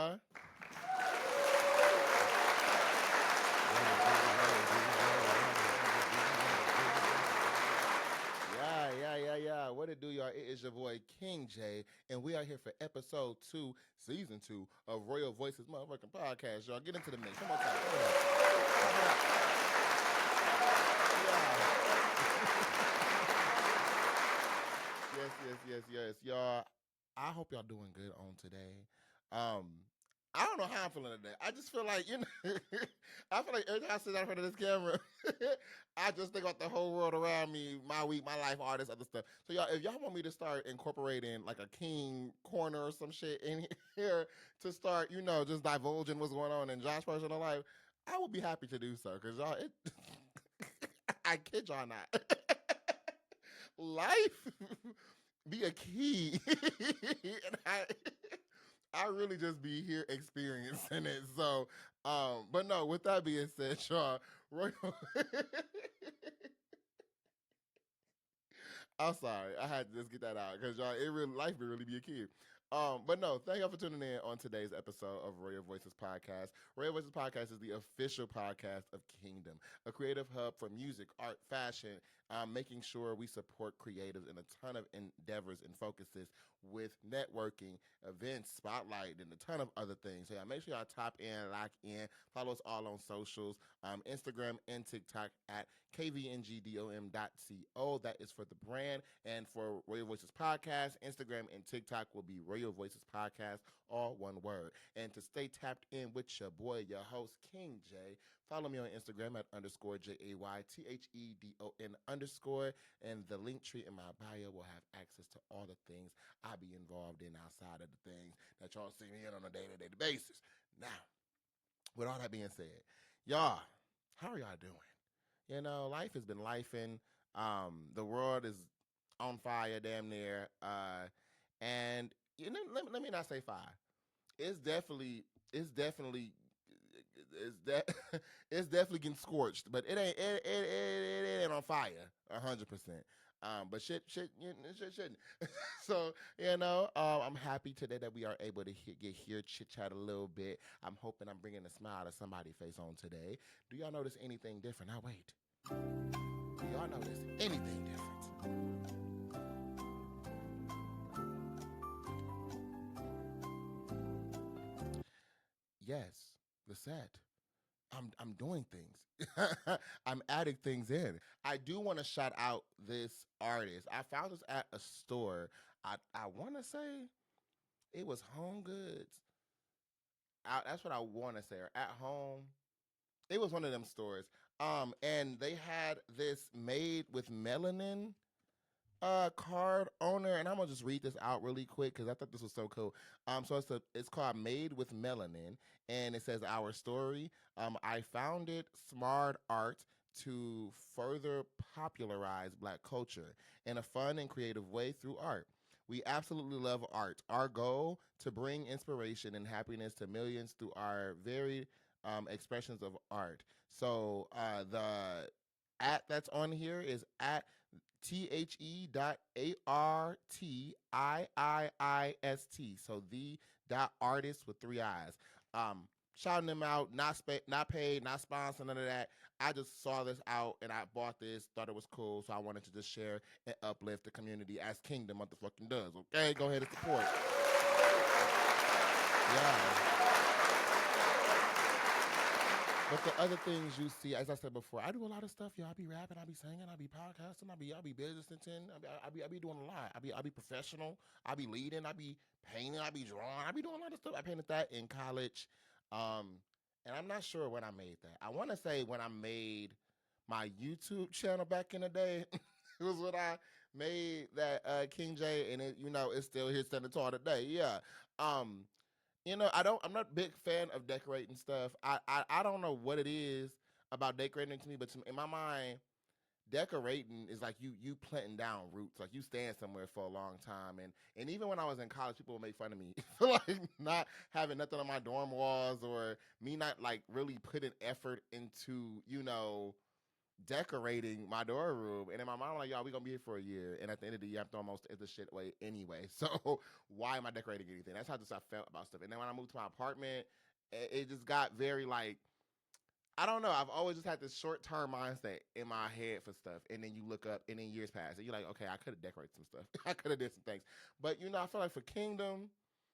y'all. Yeah. What it do, y'all? It is your boy Kvngdom, and we are here for episode 2, season 2 of Royal Voices motherfucking podcast. Y'all get into the mix. Come on, time. Come on. Yes, y'all. I hope y'all doing good on today. I don't know how I'm feeling today. I just feel like, I feel like every time I sit down in front of this camera, I just think about the whole world around me, my week, my life, all this other stuff. So y'all, if y'all want me to start incorporating like a king corner or some shit in here to start, just divulging what's going on in Josh's personal life, I would be happy to do so. Cause y'all, I kid y'all not. Life be a key. And I really just be here experiencing it. So, but no, with that being said, y'all, Royal. I'm sorry, I had to just get that out because y'all, life would really be a kid. But no, thank y'all for tuning in on today's episode of Royal Voices Podcast. Royal Voices Podcast is the official podcast of Kvngdom, a creative hub for music, art, fashion, making sure we support creatives in a ton of endeavors and focuses with networking, events, spotlight, and a ton of other things. So yeah, make sure y'all tap in, lock in, follow us all on socials, Instagram and TikTok at kvngdom.co. That is for the brand, and for Royal Voices Podcast, Instagram and TikTok will be Royal Voices Podcast, all one word. And to stay tapped in with your boy, your host, Kvngdom, follow me on Instagram at _JAYTHEDON_, and the link tree in my bio will have access to all the things I be involved in outside of the things that y'all see me in on a day-to-day basis. Now, with all that being said, y'all, how are y'all doing? Life has been lifing. The world is on fire, damn near. And let me not say fire. It's definitely, it's definitely, it's that, it's definitely getting scorched, but it ain't on fire, 100%. But shit, shit shouldn't. So I'm happy today that we are able to get here, chit chat a little bit. I'm hoping I'm bringing a smile to somebody's face on today. Do y'all notice anything different? Now wait. Do y'all notice anything different? Yes, the set. I'm doing things. I'm adding things in. I do want to shout out this artist. I found this at a store. I want to say it was Home Goods. That's what I want to say. Or At Home. It was one of them stores. And they had this made with melanin card owner, and I'm gonna just read this out really quick because I thought this was so cool. So it's called Made with Melanin, and it says our story. I founded Smart Art to further popularize Black culture in a fun and creative way through art. We absolutely love art. Our goal to bring inspiration and happiness to millions through our varied expressions of art. So the at that's on here is at THE.ARTIIIST. So the dot artist with 3 eyes. Shouting them out, not paid, not sponsored, none of that. I just saw this out and I bought this, thought it was cool, so I wanted to just share and uplift the community as Kvngdom motherfucking does. Okay, go ahead and support. Yeah. But the other things you see, as I said before, I do a lot of stuff. I be rapping, I be singing, I be podcasting, I be business intent, I be doing a lot. I be professional, I be leading, I be painting, I be drawing, I be doing a lot of stuff. I painted that in college, and I'm not sure when I made that. I want to say when I made my YouTube channel back in the day. It was when I made that Kvngdom, and it's still here standing tall today. Yeah. Um, I'm not a big fan of decorating stuff. I don't know what it is about decorating to me, but in my mind, decorating is like you planting down roots. Like you stand somewhere for a long time. And even when I was in college, people would make fun of me for like not having nothing on my dorm walls or me not like really putting effort into, decorating my dorm room. And then my mom like, y'all, we gonna be here for a year. And at the end of the year, I'm throwing most of the shit away anyway. So why am I decorating anything? That's how just I felt about stuff. And then when I moved to my apartment, it just got very like, I don't know. I've always just had this short term mindset in my head for stuff, and then you look up, and then years pass, and you're like, okay, I could have decorated some stuff. I could have did some things, but I feel like for Kvngdom,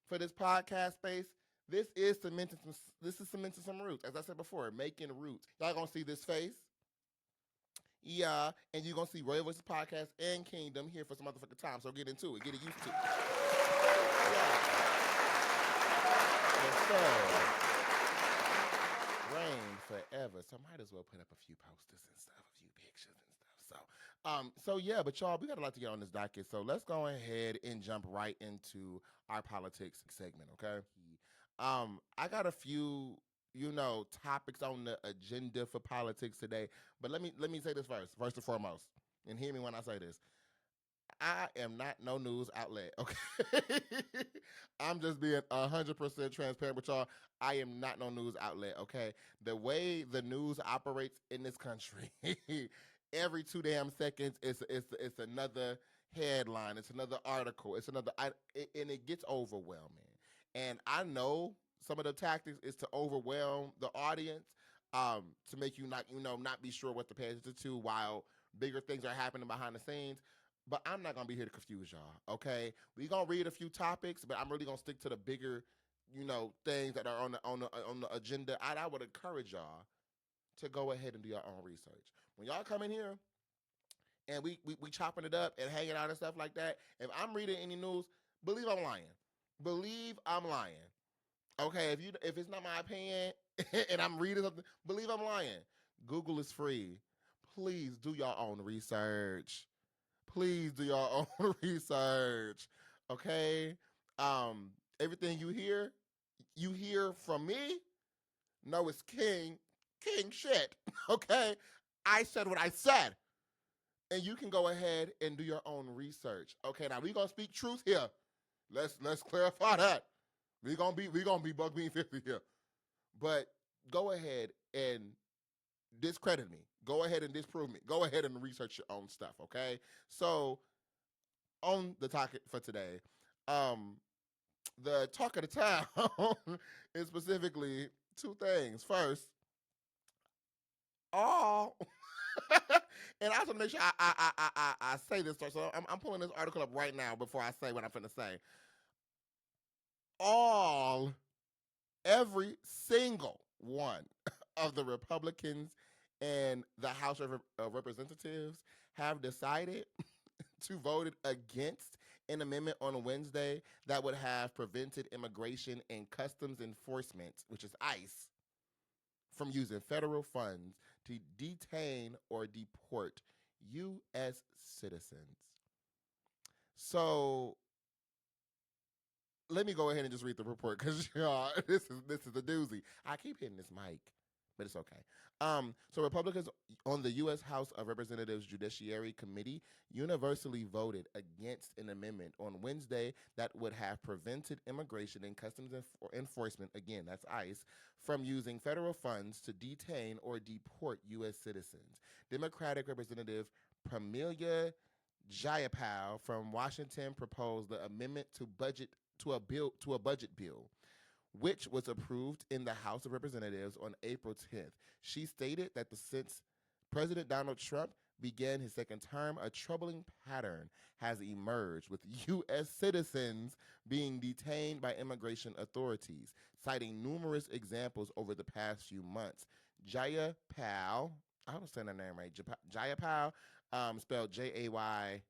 for this podcast space, this is cementing some. This is cementing some roots. As I said before, making roots. Y'all gonna see this face, yeah, and you're gonna see Royal Voices podcast and Kvngdom here for some motherfucking time. So get into it. Get it used to. Yeah. Yes, sir. Rain forever. So might as well put up a few posters and stuff, a few pictures and stuff. So yeah, but y'all, we got a lot to get on this docket. So let's go ahead and jump right into our politics segment, okay? I got a few, topics on the agenda for politics today. But let me say this first and foremost, and hear me when I say this. I am not no news outlet. Okay, I'm just being 100% transparent with y'all. I am not no news outlet. Okay, the way the news operates in this country, every 2 damn seconds, it's another headline, it's another article, and it gets overwhelming. And I know some of the tactics is to overwhelm the audience, to make you not be sure what to pay attention to while bigger things are happening behind the scenes. But I'm not gonna be here to confuse y'all. Okay, we gonna read a few topics, but I'm really gonna stick to the bigger, things that are on the agenda. I would encourage y'all to go ahead and do your own research. When y'all come in here and we chopping it up and hanging out and stuff like that, if I'm reading any news, believe I'm lying. Believe I'm lying. Okay, if it's not my opinion and I'm reading something, believe I'm lying. Google is free. Please do your own research. Please do your own research. Okay? Everything you hear from me, no, it's king shit. Okay? I said what I said. And you can go ahead and do your own research. Okay, now we gonna speak truth here. Let's clarify that. We gonna be Buck Bean 50 here. But go ahead and discredit me. Go ahead and disprove me. Go ahead and research your own stuff, okay? So, on the topic for today, the talk of the town is specifically two things. First, all, and I have to make sure I say this. So I'm pulling this article up right now before I say what I'm going to say. Every single one of the Republicans in the House of Representatives have decided to vote against an amendment on Wednesday that would have prevented Immigration and Customs Enforcement, which is ICE, from using federal funds to detain or deport U.S. citizens. So let me go ahead and just read the report because this is a doozy. I keep hitting this mic, but it's okay. So Republicans on the U.S. House of Representatives Judiciary Committee universally voted against an amendment on Wednesday that would have prevented Immigration and Customs Enforcement, again, that's ICE, from using federal funds to detain or deport U.S. citizens. Democratic Representative Kvngdom Jayapal from Washington proposed the amendment to a budget bill, which was approved in the House of Representatives on April 10th. She stated that since President Donald Trump began his second term, a troubling pattern has emerged with U.S. citizens being detained by immigration authorities, citing numerous examples over the past few months. Jayapal, I hope I'm saying that name right, Jayapal, spelled Jayapal,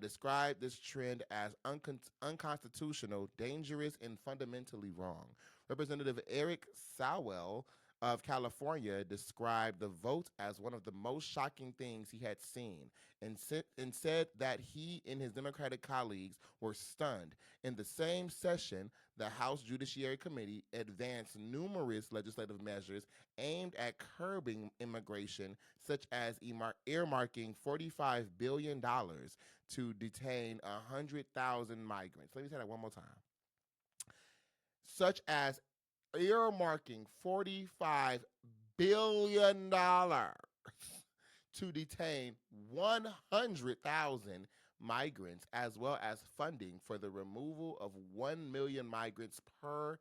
described this trend as unconstitutional, dangerous, and fundamentally wrong. Representative Eric Sowell of California described the vote as one of the most shocking things he had seen and said that he and his Democratic colleagues were stunned. In the same session, the House Judiciary Committee advanced numerous legislative measures aimed at curbing immigration, such as earmarking $45 billion to detain 100,000 migrants. Let me say that one more time. Such as earmarking $45 billion to detain 100,000 migrants, as well as funding for the removal of 1 million migrants per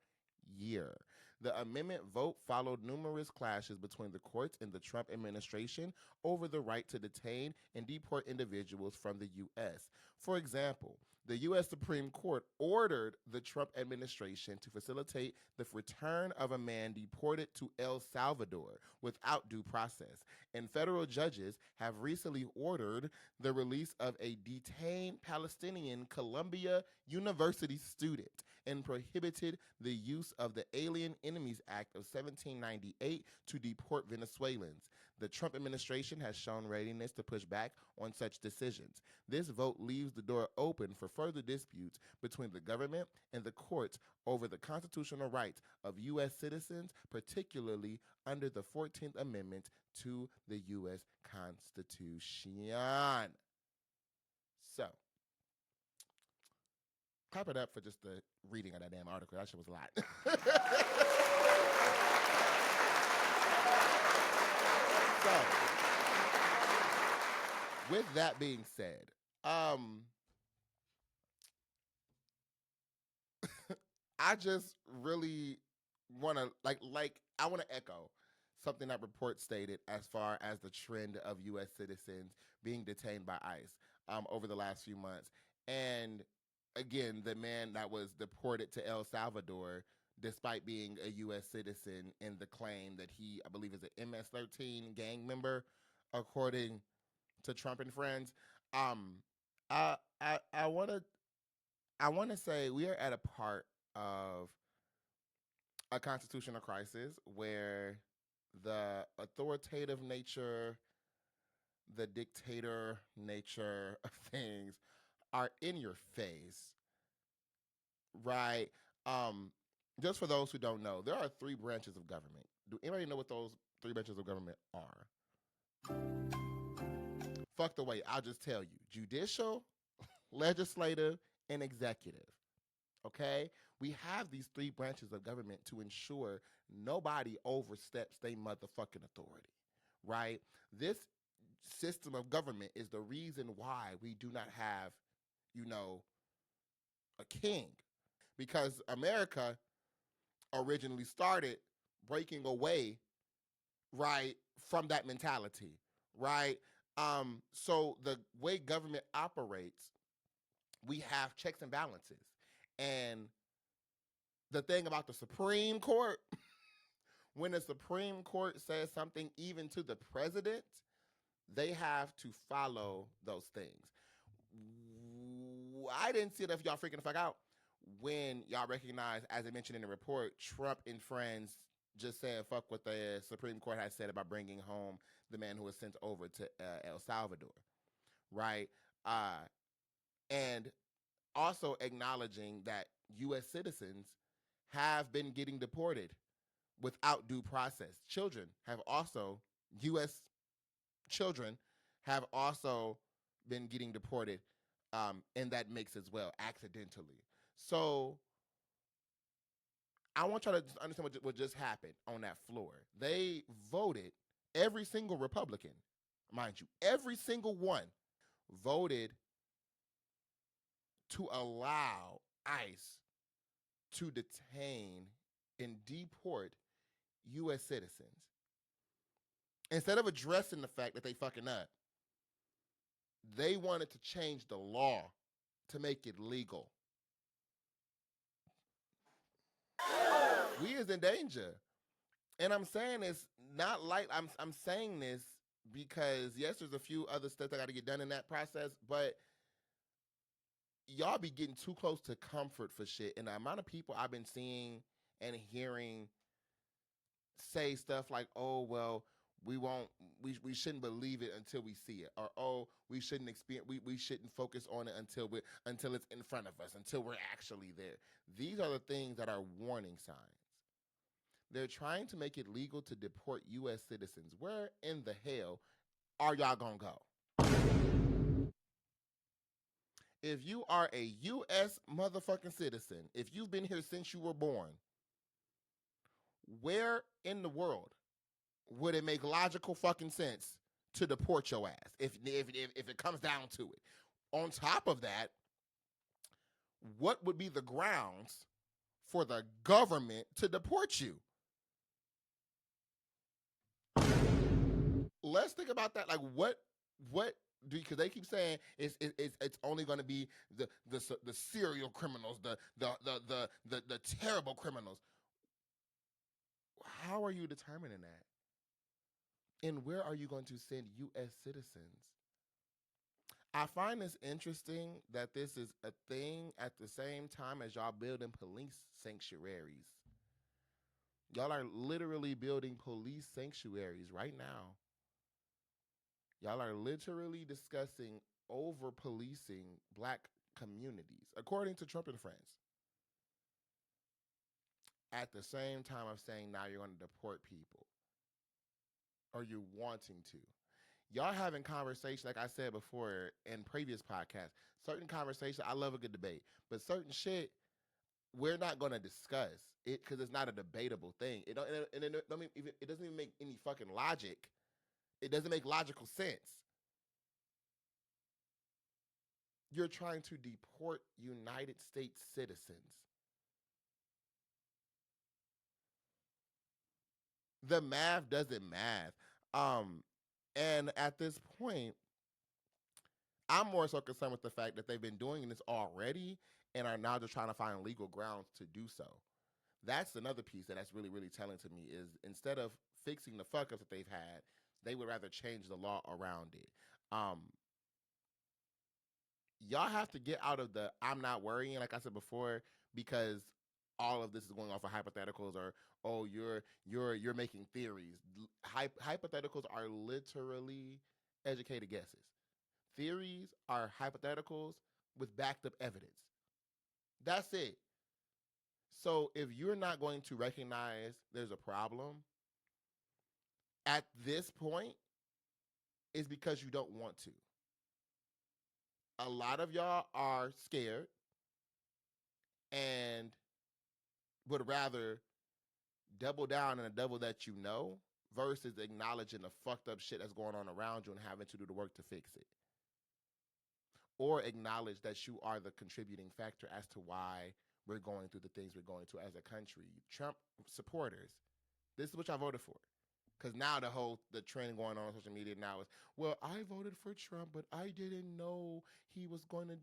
year. The amendment vote followed numerous clashes between the courts and the Trump administration over the right to detain and deport individuals from the U.S. For example, the U.S. Supreme Court ordered the Trump administration to facilitate the return of a man deported to El Salvador without due process, and federal judges have recently ordered the release of a detained Palestinian Columbia University student and prohibited the use of the Alien Enemies Act of 1798 to deport Venezuelans. The Trump administration has shown readiness to push back on such decisions. This vote leaves the door open for further disputes between the government and the courts over the constitutional rights of U.S. citizens, particularly under the 14th Amendment to the U.S. Constitution. So, clap it up for just the reading of that damn article. That shit was a lot. So, with that being said, I just really want to I want to echo something that report stated as far as the trend of U.S. citizens being detained by ICE over the last few months. And again, the man that was deported to El Salvador, despite being a U.S. citizen, in the claim that he, I believe, is an MS-13 gang member, according to Trump and friends. I want to say we are at a part of a constitutional crisis where the authoritative nature, the dictator nature of things are in your face, right? Just for those who don't know, there are 3 branches of government. Do anybody know what those 3 branches of government are? Fuck the way, I'll just tell you. Judicial, legislative, and executive. Okay? We have these 3 branches of government to ensure nobody oversteps their motherfucking authority, right? This system of government is the reason why we do not have, a king. Because America originally started breaking away, right, from that mentality, right? So the way government operates, we have checks and balances. And the thing about the Supreme Court, when the Supreme Court says something even to the president, they have to follow those things. I didn't see it if y'all freaking the fuck out when y'all recognize, as I mentioned in the report, Trump and friends just said fuck what the Supreme Court has said about bringing home the man who was sent over to El Salvador, right? And also acknowledging that U.S. citizens have been getting deported without due process. U.S. children have also been getting deported in that mix as well, accidentally. So I want y'all to just understand what just happened on that floor. They voted, every single Republican, mind you, every single one voted to allow ICE to detain and deport U.S. citizens. Instead of addressing the fact that they fucking up, they wanted to change the law to make it legal. We is in danger. And I'm saying this not like I'm saying this because yes, there's a few other steps that got to get done in that process, but y'all be getting too close to comfort for shit. And the amount of people I've been seeing and hearing say stuff like, "Oh, well, we shouldn't believe it until we see it," or "Oh, we shouldn't we shouldn't focus on it until it's in front of us, until we're actually there." These are the things that are warning signs. They're trying to make it legal to deport U.S. citizens. Where in the hell are y'all gonna go? If you are a U.S. motherfucking citizen, if you've been here since you were born, where in the world would it make logical fucking sense to deport your ass if it comes down to it? On top of that, what would be the grounds for the government to deport you? Let's think about that. Like, what because they keep saying it's only going to be the serial criminals, the terrible criminals. How are you determining that? And where are you going to send U.S. citizens? I find this interesting that this is a thing at the same time as y'all building police sanctuaries. Y'all are literally building police sanctuaries right now. Y'all are literally discussing over policing black communities, according to Trump and friends. At the same time of saying now you're going to deport people, or you're wanting to. Y'all having conversations, like I said before in previous podcasts, certain conversations, I love a good debate, but certain shit, we're not going to discuss it because it's not a debatable thing. It doesn't even make any fucking logic. It doesn't make logical sense. You're trying to deport United States citizens. The math doesn't math. And at this point, I'm more so concerned with the fact that they've been doing this already and are now just trying to find legal grounds to do so. That's another piece that's really, really telling to me is instead of fixing the fuck ups that they've had, they would rather change the law around it. Y'all have to get out of the I'm not worrying, like I said before, because all of this is going off of hypotheticals or oh you're making theories. Hypotheticals are literally educated guesses. Theories are hypotheticals with backed up evidence. That's it. So if you're not going to recognize there's a problem at this point, it's because you don't want to. A lot of y'all are scared and would rather double down on a double that you know versus acknowledging the fucked up shit that's going on around you and having to do the work to fix it. Or acknowledge that you are the contributing factor as to why we're going through the things we're going through as a country. Trump supporters, this is what y'all voted for. Because now the trend going on social media now is, well, I voted for Trump, but I didn't know he was going to,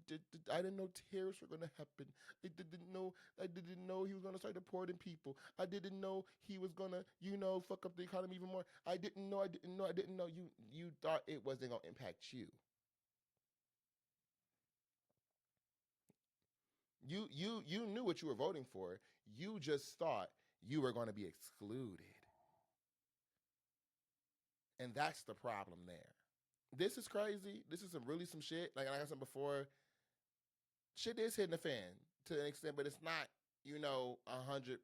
I didn't know tariffs were going to happen. I didn't know he was going to start deporting people. I didn't know he was going to, fuck up the economy even more. I didn't know. You thought it wasn't going to impact you. You knew what you were voting for. You just thought you were going to be excluded. And that's the problem there. This is crazy. This is some shit. Like I said before, shit is hitting the fan to an extent, but it's not, 100%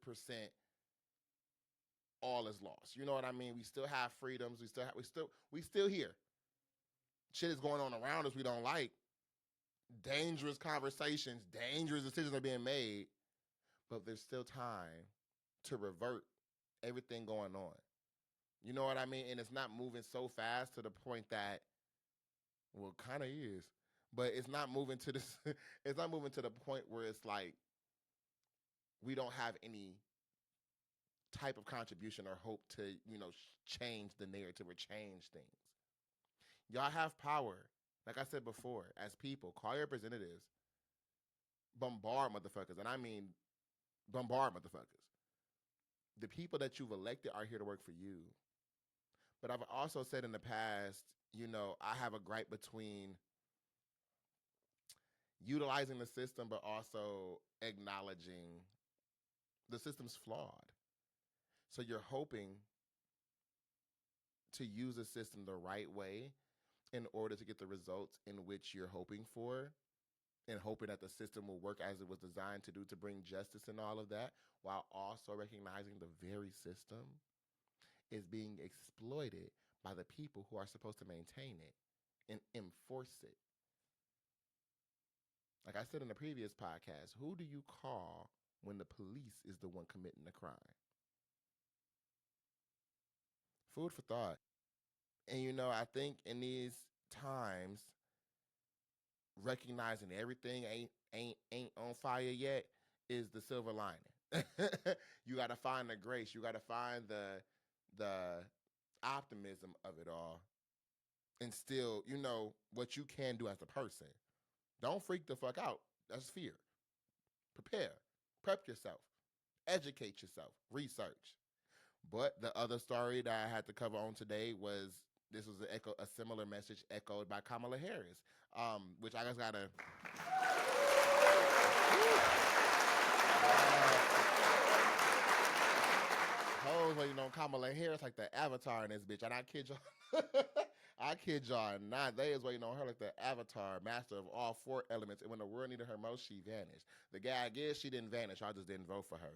all is lost. You know what I mean? We still have freedoms. We still here. Shit is going on around us we don't like. Dangerous conversations, dangerous decisions are being made, but there's still time to revert everything going on. You know what I mean? And it's not moving so fast to the point that, well, kind of is, but it's not moving to this. It's not moving to the point where it's like we don't have any type of contribution or hope to, change the narrative or change things. Y'all have power. Like I said before, as people, call your representatives, bombard motherfuckers, and I mean bombard motherfuckers. The people that you've elected are here to work for you. But I've also said in the past, I have a gripe between utilizing the system, but also acknowledging the system's flawed. So you're hoping to use the system the right way in order to get the results in which you're hoping for, and hoping that the system will work as it was designed to do to bring justice and all of that, while also recognizing the very system is being exploited by the people who are supposed to maintain it and enforce it. Like I said in the previous podcast, who do you call when the police is the one committing the crime? Food for thought. And you know, I think in these times, recognizing everything ain't on fire yet is the silver lining. You got to find the grace. You got to find the optimism of it all, and still, you know what you can do as a person. Don't freak the fuck out. That's fear. Prepare, prep yourself, educate yourself, research. But the other story that I had to cover on today was this was a similar message echoed by Kamala Harris, which I just gotta. Hoes waiting on Kamala Harris like the Avatar in this bitch, and I kid y'all, I kid y'all not. They is waiting on her like the Avatar, master of all four elements. And when the world needed her most, she vanished. The guy, I guess she didn't vanish. I just didn't vote for her.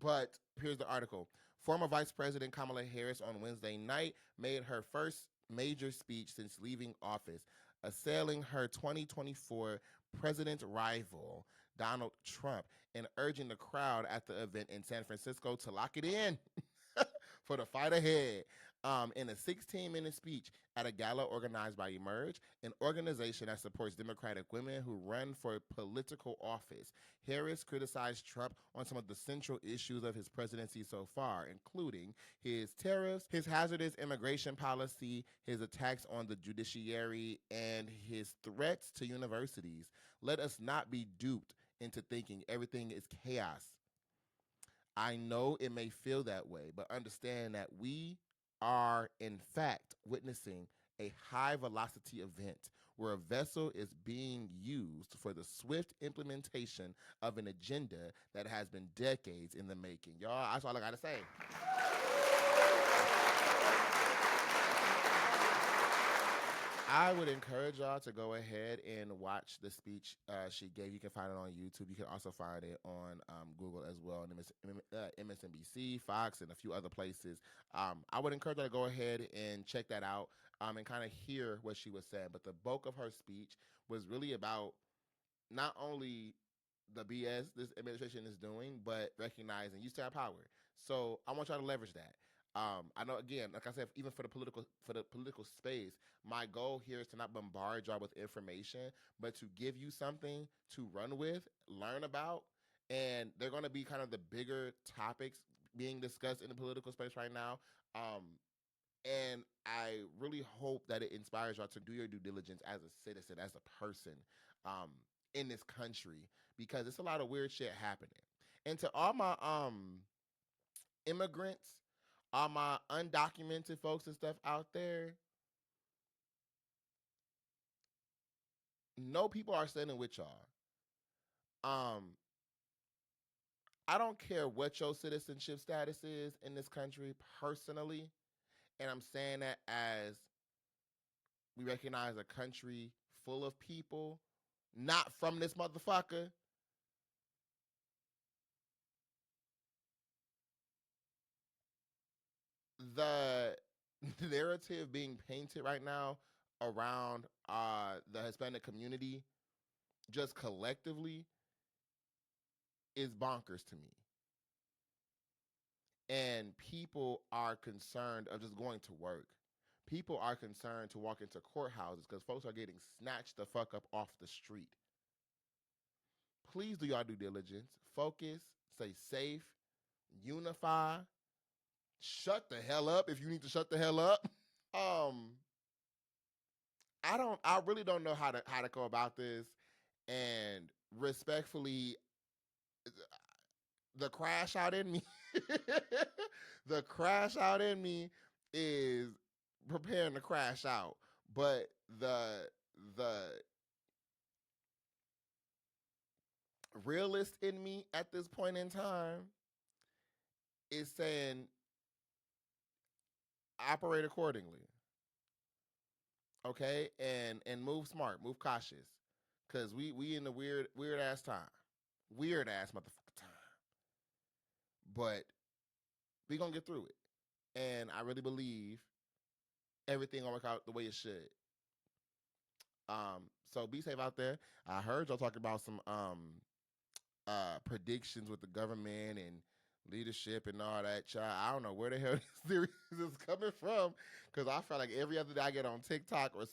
But here's the article. Former Vice President Kamala Harris on Wednesday night made her first major speech since leaving office, assailing her 2024 president rival, Donald Trump, and urging the crowd at the event in San Francisco to lock it in for the fight ahead. In a 16-minute speech at a gala organized by Emerge, an organization that supports Democratic women who run for political office, Harris criticized Trump on some of the central issues of his presidency so far, including his tariffs, his hazardous immigration policy, his attacks on the judiciary, and his threats to universities. Let us not be duped into thinking everything is chaos. I know it may feel that way, but understand that we are, in fact, witnessing a high velocity event where a vessel is being used for the swift implementation of an agenda that has been decades in the making. Y'all, that's all I got to say. I would encourage y'all to go ahead and watch the speech she gave. You can find it on YouTube. You can also find it on Google as well, and MSNBC, Fox, and a few other places. I would encourage y'all to go ahead and check that out and kind of hear what she was saying. But the bulk of her speech was really about not only the BS this administration is doing, but recognizing you still have power. So I want y'all to leverage that. I know again, like I said, even for the political space, my goal here is to not bombard y'all with information, but to give you something to run with, learn about, and they're going to be kind of the bigger topics being discussed in the political space right now. And I really hope that it inspires y'all to do your due diligence as a citizen, as a person, um, in this country, because it's a lot of weird shit happening. And to all my immigrants, all my undocumented folks and stuff out there, no people are standing with y'all. Um, I don't care what your citizenship status is in this country personally, and I'm saying that as we recognize a country full of people not from this motherfucker. The narrative being painted right now around the Hispanic community just collectively is bonkers to me. And people are concerned of just going to work. People are concerned to walk into courthouses because folks are getting snatched the fuck up off the street. Please do your due diligence. Focus, stay safe, unify, shut the hell up if you need to shut the hell up. Um, I really don't know how to go about this. And respectfully, the crash out in me, the crash out in me is preparing to crash out. But the realist in me at this point in time is saying operate accordingly. Okay? And move smart, move cautious. Cause we in the weird ass time. Weird ass motherfucker time. But we gonna get through it. And I really believe everything gonna work out the way it should. So be safe out there. I heard y'all talking about some predictions with the government and leadership and all that. Child, I don't know where the hell this series is coming from, because I feel like every other day I get on TikTok or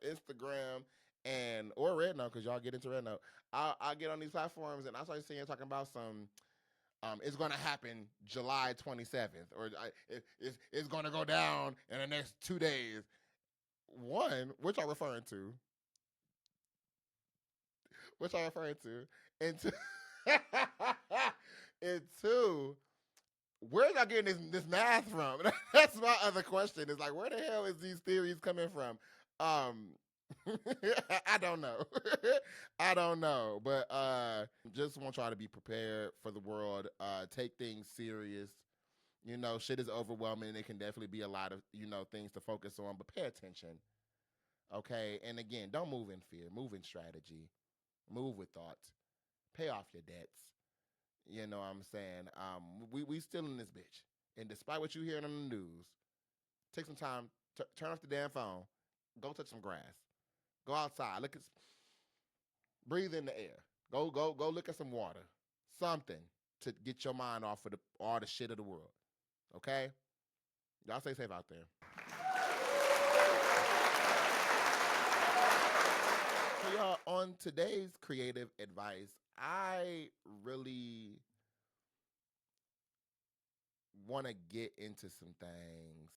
Instagram and or Red Note, because y'all get into Red Note. I get on these platforms and I start seeing talking about some. It's going to happen July 27th, or it's going to go down in the next 2 days. One, which I'm referring to, which I'm referring to, and two, and two, where y'all getting this math from? That's my other question. Is like, where the hell is these theories coming from? Um, I don't know. I don't know. But just want y'all to be prepared for the world. Take things serious. Shit is overwhelming. It can definitely be a lot of, things to focus on, but pay attention. Okay. And again, don't move in fear. Move in strategy. Move with thought. Pay off your debts. You know what I'm saying? We still in this bitch. And despite what you hearing on the news, take some time, turn off the damn phone, go touch some grass. Go outside. Breathe in the air. Go look at some water. Something to get your mind off of all the shit of the world. Okay? Y'all stay safe out there. So y'all, on today's creative advice, I really want to get into some things.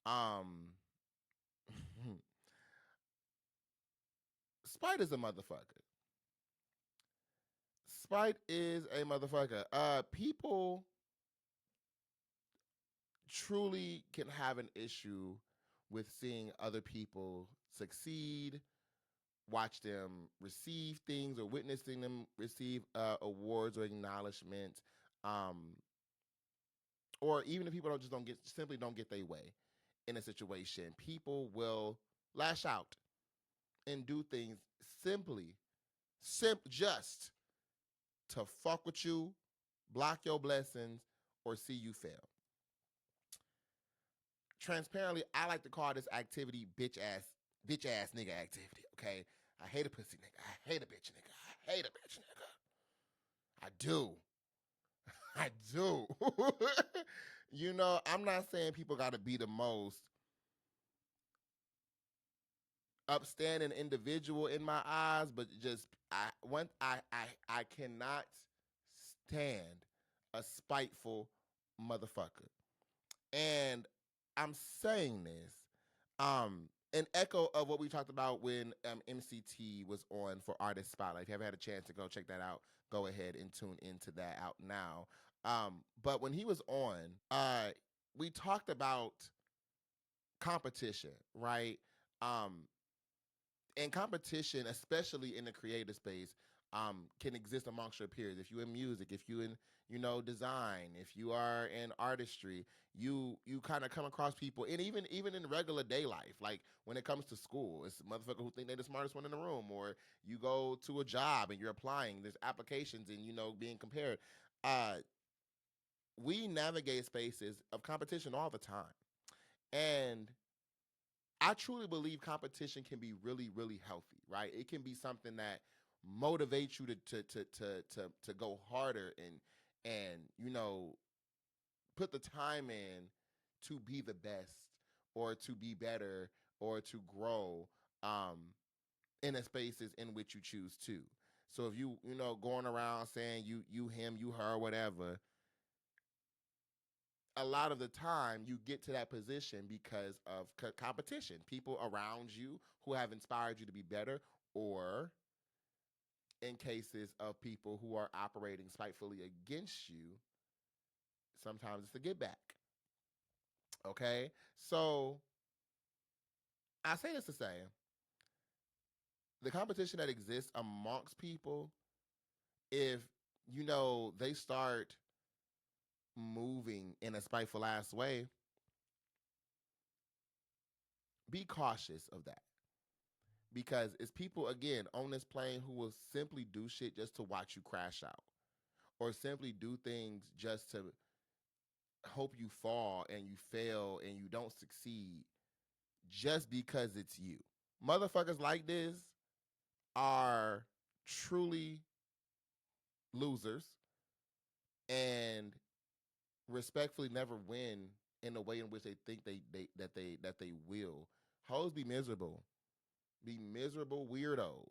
Spite is a motherfucker. Spite is a motherfucker. People truly can have an issue with seeing other people succeed, watch them receive things or witnessing them receive awards or acknowledgement, or even if people simply don't get their way in a situation, people will lash out and do things just to fuck with you, block your blessings, or see you fail. Transparently, I like to call this activity bitch ass nigga activity. Okay, I hate a pussy nigga. I hate a bitch nigga. I hate a bitch nigga. I do. I do. I'm not saying people got to be the most upstanding individual in my eyes, but just I cannot stand a spiteful motherfucker. And I'm saying this an echo of what we talked about when MCT was on for Artist Spotlight. If you haven't had a chance to go check that out, go ahead and tune into that out now. But when he was on, we talked about competition, right? And competition, especially in the creative space, can exist amongst your peers. If you're in music, if you in design, if you are in artistry, you kind of come across people, and even in regular day life, like when it comes to school, it's motherfuckers who think they're the smartest one in the room, or you go to a job and you're applying, there's applications and being compared. We navigate spaces of competition all the time, and I truly believe competition can be really, really healthy, right? It can be something that motivates you to go harder and put the time in to be the best or to be better or to grow in the spaces in which you choose to. So if you going around saying you him, you her, whatever, a lot of the time you get to that position because of competition, people around you who have inspired you to be better, or in cases of people who are operating spitefully against you, sometimes it's a get back. Okay? So I say this to say the competition that exists amongst people, if they start moving in a spiteful ass way, be cautious of that. Because it's people, again, on this plane who will simply do shit just to watch you crash out, or simply do things just to hope you fall and you fail and you don't succeed just because it's you. Motherfuckers like this are truly losers, and respectfully never win in the way in which they think that they will. Hoes be miserable. Be miserable weirdos.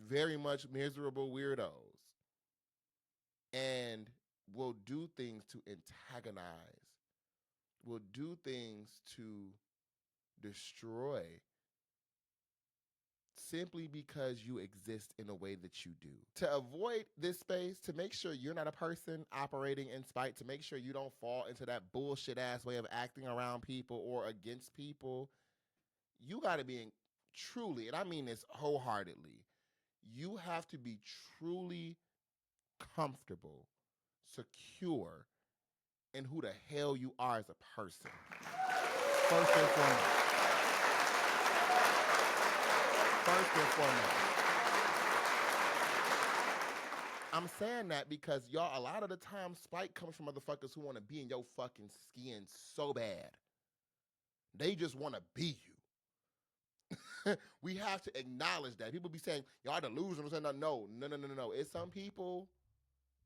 Very much miserable weirdos. And will do things to antagonize, will do things to destroy simply because you exist in a way that you do. To avoid this space, to make sure you're not a person operating in spite, to make sure you don't fall into that bullshit ass way of acting around people or against people, you got to be truly, and I mean this wholeheartedly, you have to be truly comfortable, secure in who the hell you are as a person. First and foremost. First and foremost. I'm saying that because y'all, a lot of the time, spite comes from motherfuckers who want to be in your fucking skin so bad. They just want to be you. We have to acknowledge that. People be saying, y'all delusional. No. It's some people.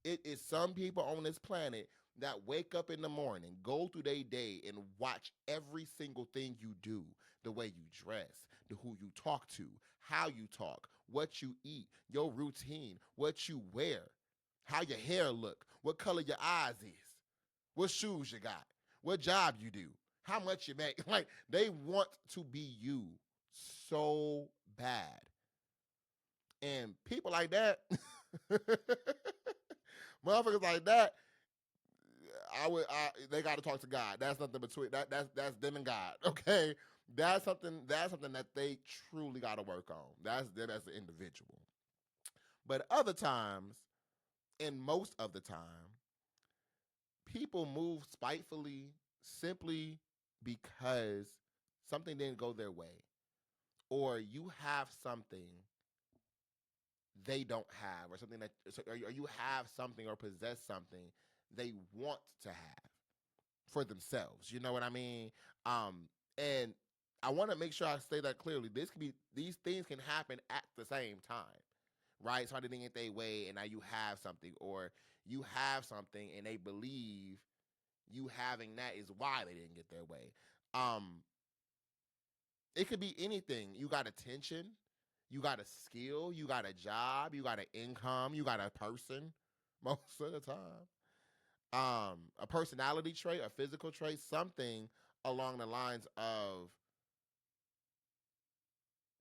It is some people on this planet that wake up in the morning, go through their day, and watch every single thing you do. The way you dress, who you talk to, how you talk, what you eat, your routine, what you wear, how your hair look, what color your eyes is, what shoes you got, what job you do, how much you make. Like, they want to be you so bad. And people like that, motherfuckers like that, they got to talk to God. That's nothing between that's them and God. Okay, that's something that they truly got to work on. That's them as an individual. But other times, and most of the time, people move spitefully simply because something didn't go their way, or you have something they don't have, or something that, or you have something or possess something they want to have for themselves. You know what I mean? And I want to make sure I say that clearly. These things can happen at the same time, right? So I didn't get their way, and now you have something, or you have something, and they believe you having that is why they didn't get their way. It could be anything. You got attention, you got a skill, you got a job, you got an income, you got a person most of the time. A personality trait, a physical trait, something along the lines of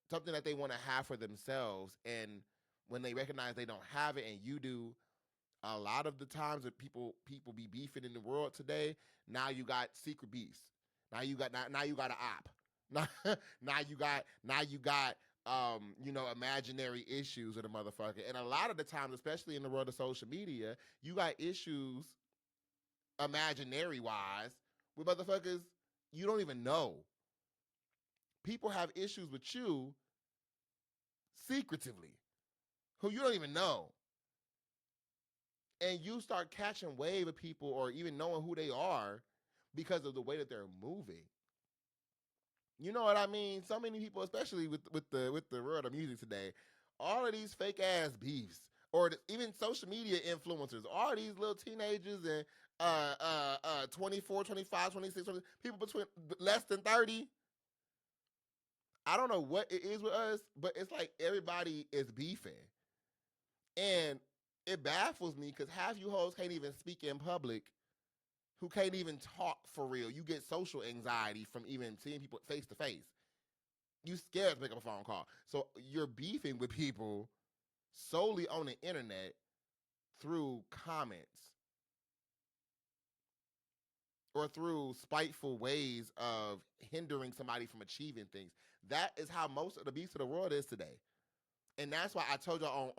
something that they want to have for themselves. And when they recognize they don't have it and you do, a lot of the times that people be beefing in the world today, now you got secret beefs. Now you got an op. Now you got imaginary issues with a motherfucker. And a lot of the times, especially in the world of social media, you got issues imaginary wise with motherfuckers you don't even know. People have issues with you secretively, who you don't even know. And you start catching wave of people or even knowing who they are because of the way that they're moving. You know what I mean? So many people, especially with the world of music today, all of these fake ass beefs, or even social media influencers, all these little teenagers and 24, 25, 26, 20, people between less than 30. I don't know what it is with us, but it's like everybody is beefing. And it baffles me because half you hoes can't even speak in public, who can't even talk for real. You get social anxiety from even seeing people face to face. You scared to pick up a phone call. So you're beefing with people solely on the internet through comments or through spiteful ways of hindering somebody from achieving things. That is how most of the beefs of the world is today. And that's why I told y'all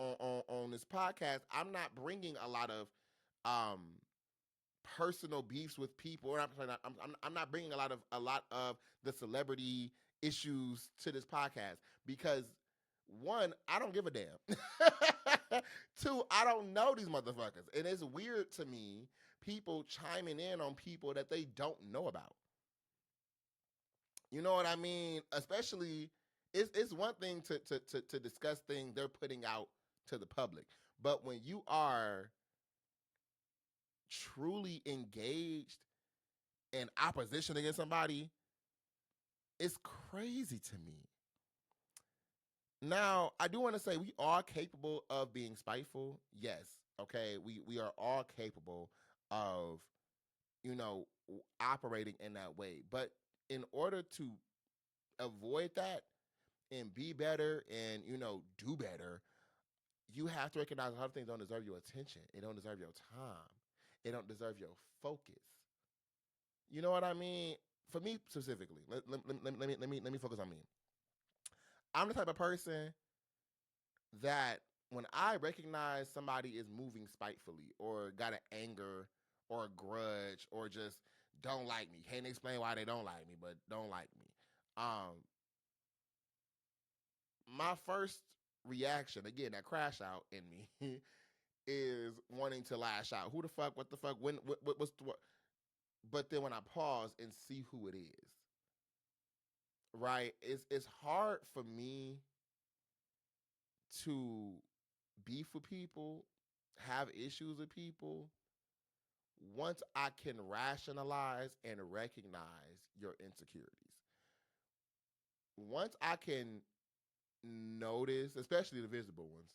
on this podcast, I'm not bringing a lot of um, personal beefs with people. Or I'm not bringing a lot of the celebrity issues to this podcast because, one, I don't give a damn. Two, I don't know these motherfuckers, and it's weird to me people chiming in on people that they don't know about. You know what I mean? Especially, it's one thing to discuss things they're putting out to the public, but when you are truly engaged in opposition against somebody, it's crazy to me. Now, I do want to say we are capable of being spiteful. Yes. Okay. We are all capable of, operating in that way. But in order to avoid that and be better and, do better, you have to recognize a lot of things don't deserve your attention. It don't deserve your time. It don't deserve your focus. You know what I mean? For me specifically, let me focus on me. I'm the type of person that when I recognize somebody is moving spitefully or got an anger or a grudge or just don't like me, can't explain why they don't like me, but don't like me. My first reaction, again, that crash out in me, is wanting to lash out. Who the fuck? What the fuck? What's the what? But then when I pause and see who it is, right? It's hard for me to beef with people, have issues with people, once I can rationalize and recognize your insecurities. Once I can notice, especially the visible ones,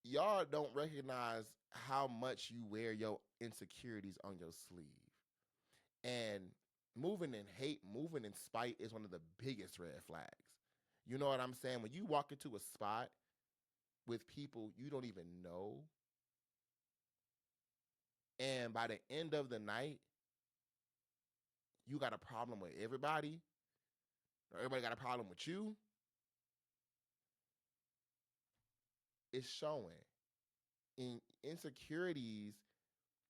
y'all don't recognize how much you wear your insecurities on your sleeve. And moving in hate, moving in spite is one of the biggest red flags. You know what I'm saying? When you walk into a spot with people you don't even know, and by the end of the night, you got a problem with everybody, or everybody got a problem with you, it's showing. In insecurities,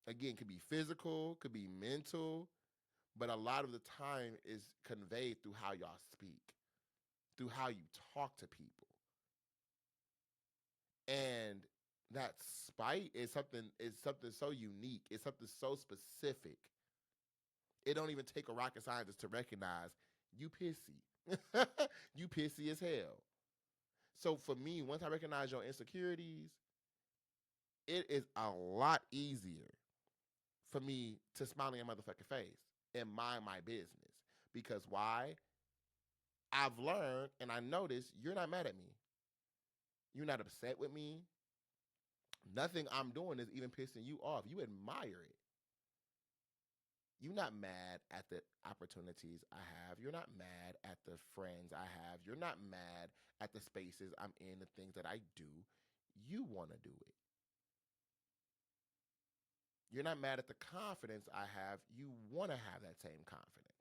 again, could be physical, could be mental, but a lot of the time is conveyed through how y'all speak, through how you talk to people. And that spite is something so unique. It's something so specific. It don't even take a rocket scientist to recognize you pissy. You pissy as hell. So for me, once I recognize your insecurities, it is a lot easier for me to smile in your motherfucking face and mind my business. Because why? I've learned and I noticed you're not mad at me. You're not upset with me. Nothing I'm doing is even pissing you off. You admire it. You're not mad at the opportunities I have. You're not mad at the friends I have. You're not mad at the spaces I'm in, the things that I do. You want to do it. You're not mad at the confidence I have. You want to have that same confidence.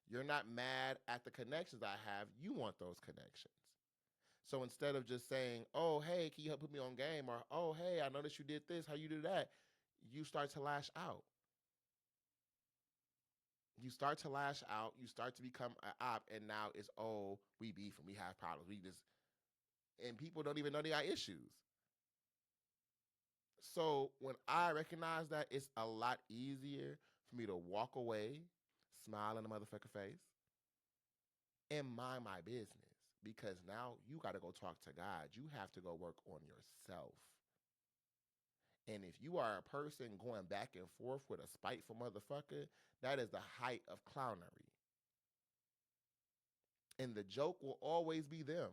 You're not mad at the connections I have. You want those connections. So instead of just saying, oh, hey, can you help put me on game? Or, oh, hey, I noticed you did this. How you do that? You start to lash out. You start to lash out. You start to become an op. And now it's, oh, we beef and we have problems. And people don't even know they got issues. So when I recognize that, it's a lot easier for me to walk away, smile in the motherfucker face, and mind my business. Because now you got to go talk to God. You have to go work on yourself. And if you are a person going back and forth with a spiteful motherfucker, that is the height of clownery. And the joke will always be them.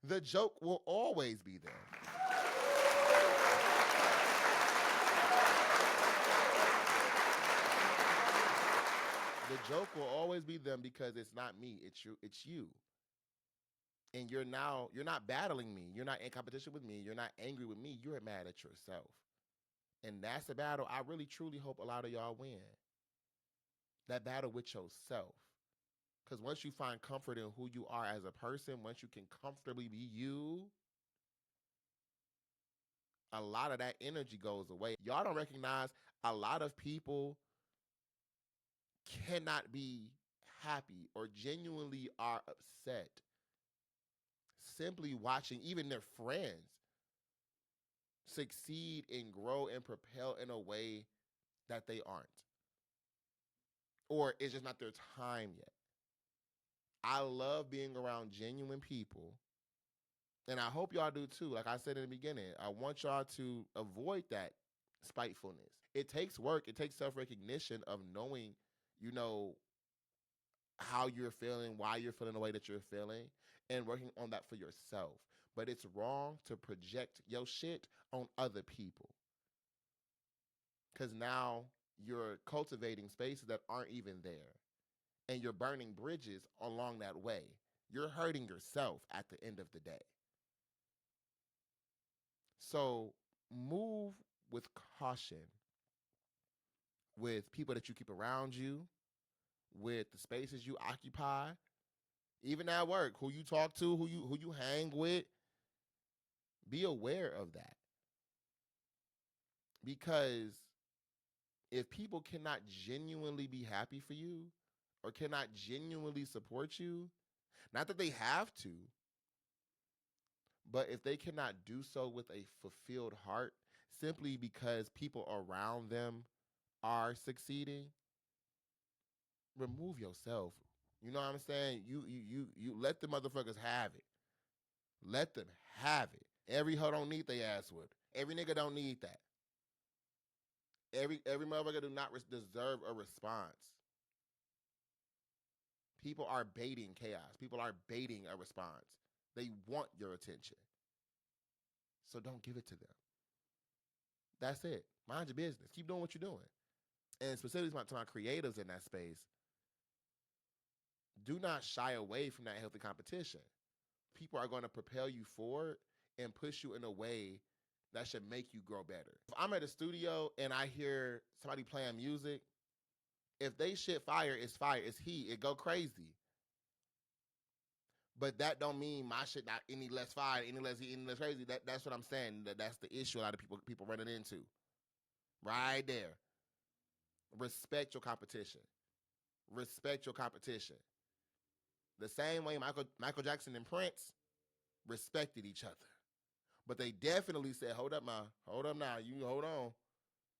The joke will always be them. The joke will always be them because it's not me, it's you. And you're not battling me. You're not in competition with me. You're not angry with me. You're mad at yourself. And that's a battle I really truly hope a lot of y'all win. That battle with yourself. Because once you find comfort in who you are as a person, once you can comfortably be you, a lot of that energy goes away. Y'all don't recognize a lot of people cannot be happy or genuinely are upset simply watching even their friends succeed and grow and propel in a way that they aren't. Or it's just not their time yet. I love being around genuine people And I hope y'all do too. Like I said in the beginning, I want y'all to avoid that spitefulness. It takes work. It takes self-recognition of knowing, you know, how you're feeling, why you're feeling the way that you're feeling, and working on that for yourself. But it's wrong to project your shit on other people. Because now you're cultivating spaces that aren't even there. And you're burning bridges along that way. You're hurting yourself at the end of the day. So move with caution with people that you keep around you, with the spaces you occupy, even at work, who you talk to, who you hang with. Be aware of that. Because if people cannot genuinely be happy for you or cannot genuinely support you, not that they have to, but if they cannot do so with a fulfilled heart simply because people around them are succeeding, remove yourself. You know what I'm saying? You let the motherfuckers have it. Let them have it. Every hoe don't need their ass whipped. Every nigga don't need that. Every motherfucker do not deserve a response. People are baiting chaos. People are baiting a response. They want your attention. So don't give it to them. That's it. Mind your business. Keep doing what you're doing. And specifically to my creatives in that space, do not shy away from that healthy competition. People are going to propel you forward and push you in a way that should make you grow better. If I'm at a studio and I hear somebody playing music, if they shit fire, it's fire. It's heat. It go crazy. But that don't mean my shit not any less fire, any less crazy. That's what I'm saying. That's the issue a lot of people running into. Right there. Respect your competition. Respect your competition. The same way Michael Jackson and Prince respected each other. But they definitely said, hold up now, you hold on.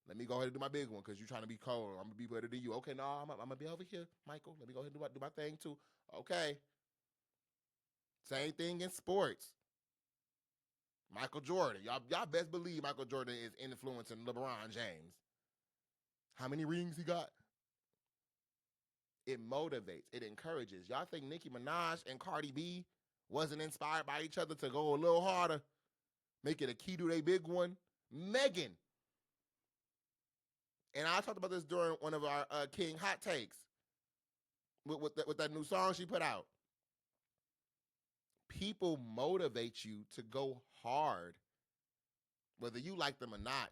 Let me go ahead and do my big one because you're trying to be cold. I'm going to be better than you. Okay, no, I'm going to be over here, Michael. Let me go ahead and do my thing too. Okay. Same thing in sports. Michael Jordan. Y'all best believe Michael Jordan is influencing LeBron James. How many rings he got? It motivates. It encourages. Y'all think Nicki Minaj and Cardi B wasn't inspired by each other to go a little harder? Make it a key to their big one? Megan. And I talked about this during one of our King Hot Takes with that new song she put out. People motivate you to go hard, whether you like them or not,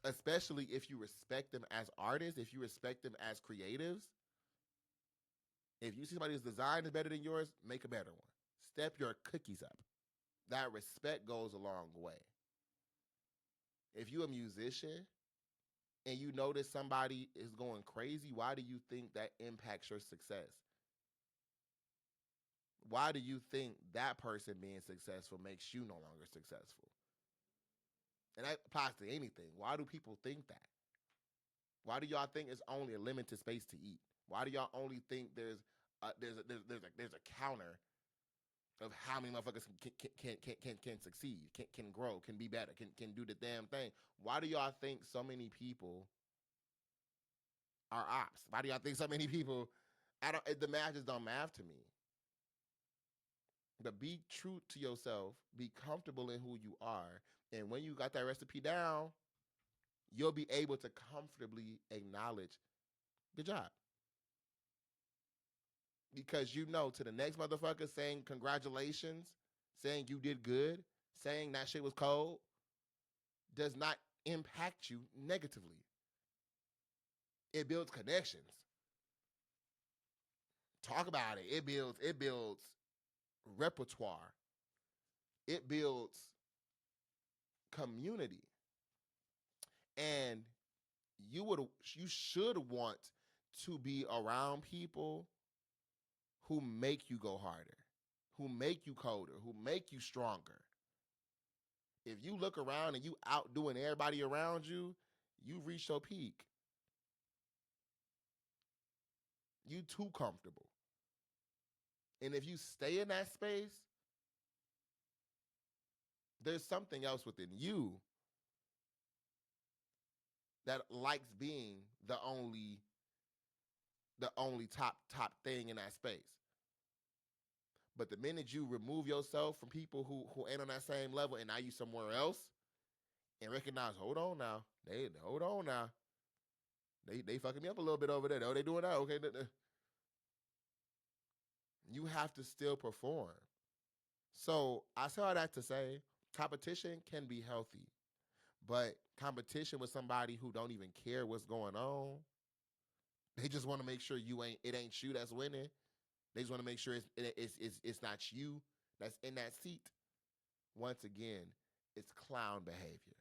especially if you respect them as artists, if you respect them as creatives. If you see somebody's design is better than yours, make a better one. Step your cookies up. That respect goes a long way. If you're a musician and you notice somebody is going crazy, why do you think that impacts your success? Why do you think that person being successful makes you no longer successful? And that applies to anything. Why do people think that? Why do y'all think it's only a limited space to eat? Why do y'all only think there's a counter of how many motherfuckers can succeed, can grow, can be better, can do the damn thing? Why do y'all think so many people are ops? Why do y'all think so many people? The math just don't math to me. But be true to yourself. Be comfortable in who you are, and when you got that recipe down, you'll be able to comfortably acknowledge, good job. Because you know, to the next motherfucker saying congratulations, saying you did good, saying that shit was cold, does not impact you negatively. It builds connections. Talk about it. It builds repertoire. It builds community. And you should want to be around people who make you go harder, who make you colder, who make you stronger. If you look around and you outdoing everybody around you, you've reached your peak. You too comfortable. And if you stay in that space, there's something else within you that likes being the only top thing in that space. But the minute you remove yourself from people who ain't on that same level and now you somewhere else and recognize, hold on now, they fucking me up a little bit over there. Oh, they doing that? Okay, you have to still perform. So I say all that to say competition can be healthy, but competition with somebody who don't even care what's going on, they just want to make sure it ain't you that's winning. They just want to make sure it's not you that's in that seat. Once again, it's clown behavior.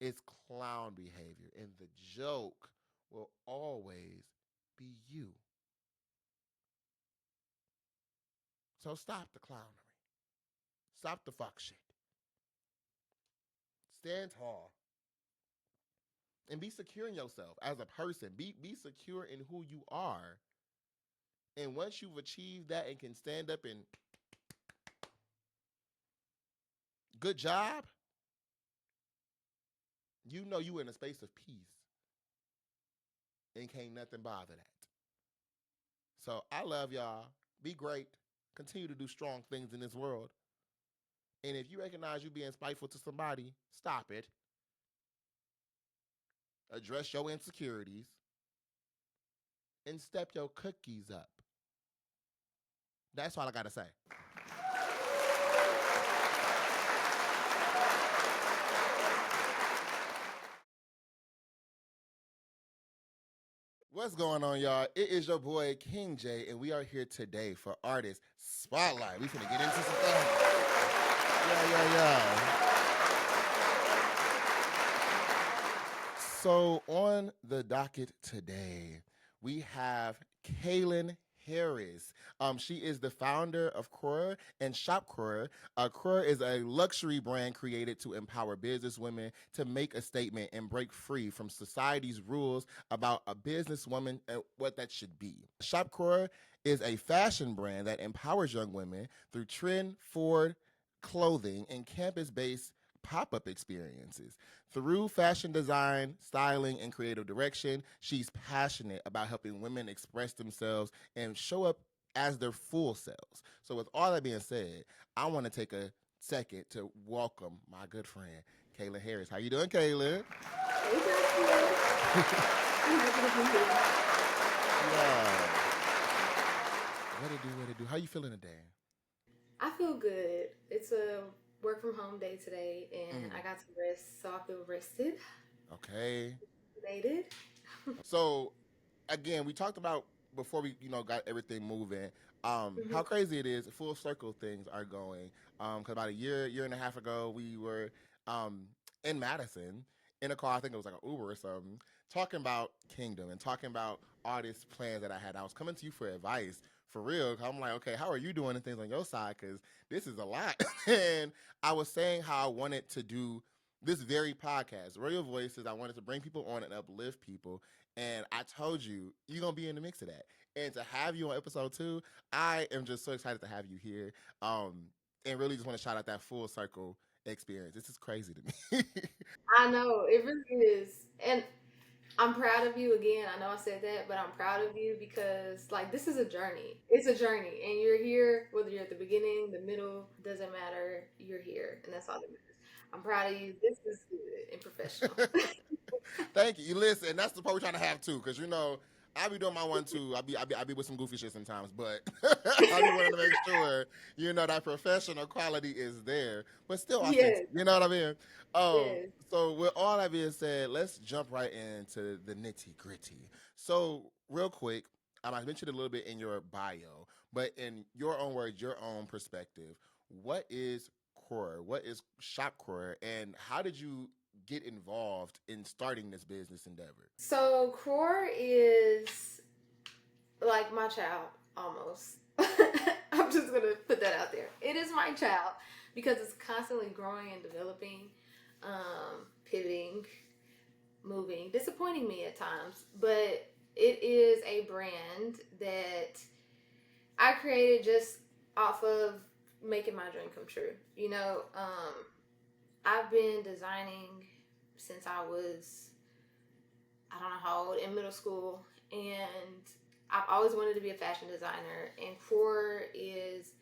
It's clown behavior, and the joke will always be you. So stop the clownery. Stop the fuck shit. Stand tall and be secure in yourself as a person. Be secure in who you are. And once you've achieved that and can stand up and good job, you know you in a space of peace and can't nothing bother that. So I love y'all. Be great. Continue to do strong things in this world. And if you recognize you being spiteful to somebody, stop it. Address your insecurities and step your cookies up. That's all I got to say. What's going on, y'all? It is your boy Kvngdom, and we are here today for Artist Spotlight. We finna get into some things. Yeah. So on the docket today, we have Kaylin Harris. She is the founder of Krior and Shop Krior. Krior is a luxury brand created to empower businesswomen to make a statement and break free from society's rules about a businesswoman and what that should be. Shop Krior is a fashion brand that empowers young women through trend forward clothing and campus based pop up experiences. Through fashion design, styling, and creative direction, she's passionate about helping women express themselves and show up as their full selves. So, with all that being said, I want to take a second to welcome my good friend, Kaylin Harris. How you doing, Kaylin? Hey, Joshua. I'm happy to be here. Yeah. What it do? How you feeling today? I feel good. It's a work from home day today, and Mm, I got to rest, so I feel rested, okay. motivated. So again, we talked about before we got everything moving. Mhm. How crazy it is. Full circle things are going. Because about a year and a half ago, we were um in Madison in a car. I think it was like an Uber or something, talking about Kingdom and talking about all these plans that I had. I was coming to you for advice. For real, 'cause I'm like, okay, how are you doing and things on your side? Because this is a lot. And I was saying how I wanted to do this very podcast, Royal Voices. I wanted to bring people on and uplift people, and I told you, you're going to be in the mix of that. And to have you on episode 2, I am just so excited to have you here. And really just want to shout out that full circle experience. This is crazy to me. I know it really is, and I'm proud of you again. I know I said that, but I'm proud of you because like this is a journey. It's a journey, and you're here whether you're at the beginning, the middle, doesn't matter. You're here, and that's all that matters. I'm proud of you. This is good and professional. Thank you. You listen, that's the part we're trying to have too, because I be doing my one too. I be with some goofy shit sometimes, but I be wanting to make sure that professional quality is there, but still authentic. Yes, You know what I mean? Um, yes. so with all that being said, let's jump right into the nitty gritty. So real quick, I mentioned it a little bit in your bio, but in your own words, your own perspective, what is Krior? What is Shop Krior? And how did you get involved in starting this business endeavor? So Cror is like my child almost. I'm just gonna put that out there. It is my child because it's constantly growing and developing, pivoting, moving, disappointing me at times. But it is a brand that I created just off of making my dream come true. I've been designing since I was, I don't know how old, in middle school, and I've always wanted to be a fashion designer. And Krior is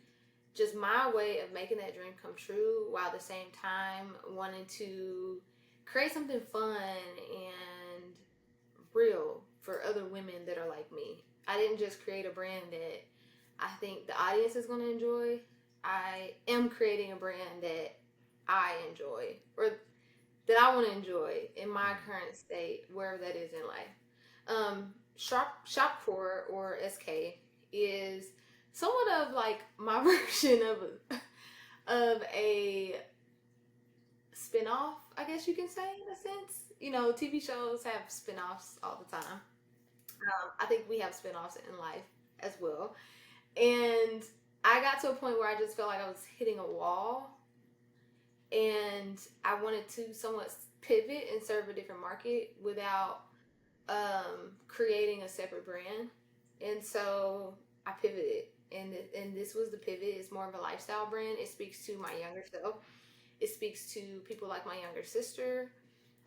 just my way of making that dream come true while at the same time wanting to create something fun and real for other women that are like me. I didn't just create a brand that I think the audience is going to enjoy. I am creating a brand that I enjoy, or that I want to enjoy in my Mm. current state, wherever that is in life. Shop or SK is somewhat of like my version of a spin-off, I guess you can say, in a sense. TV shows have spin-offs all the time. I think we have spin-offs in life as well. And I got to a point where I just felt like I was hitting a wall, and I wanted to somewhat pivot and serve a different market without creating a separate brand. And so I pivoted, and this was the pivot. It's more of a lifestyle brand. It speaks to my younger self. It speaks to people like my younger sister,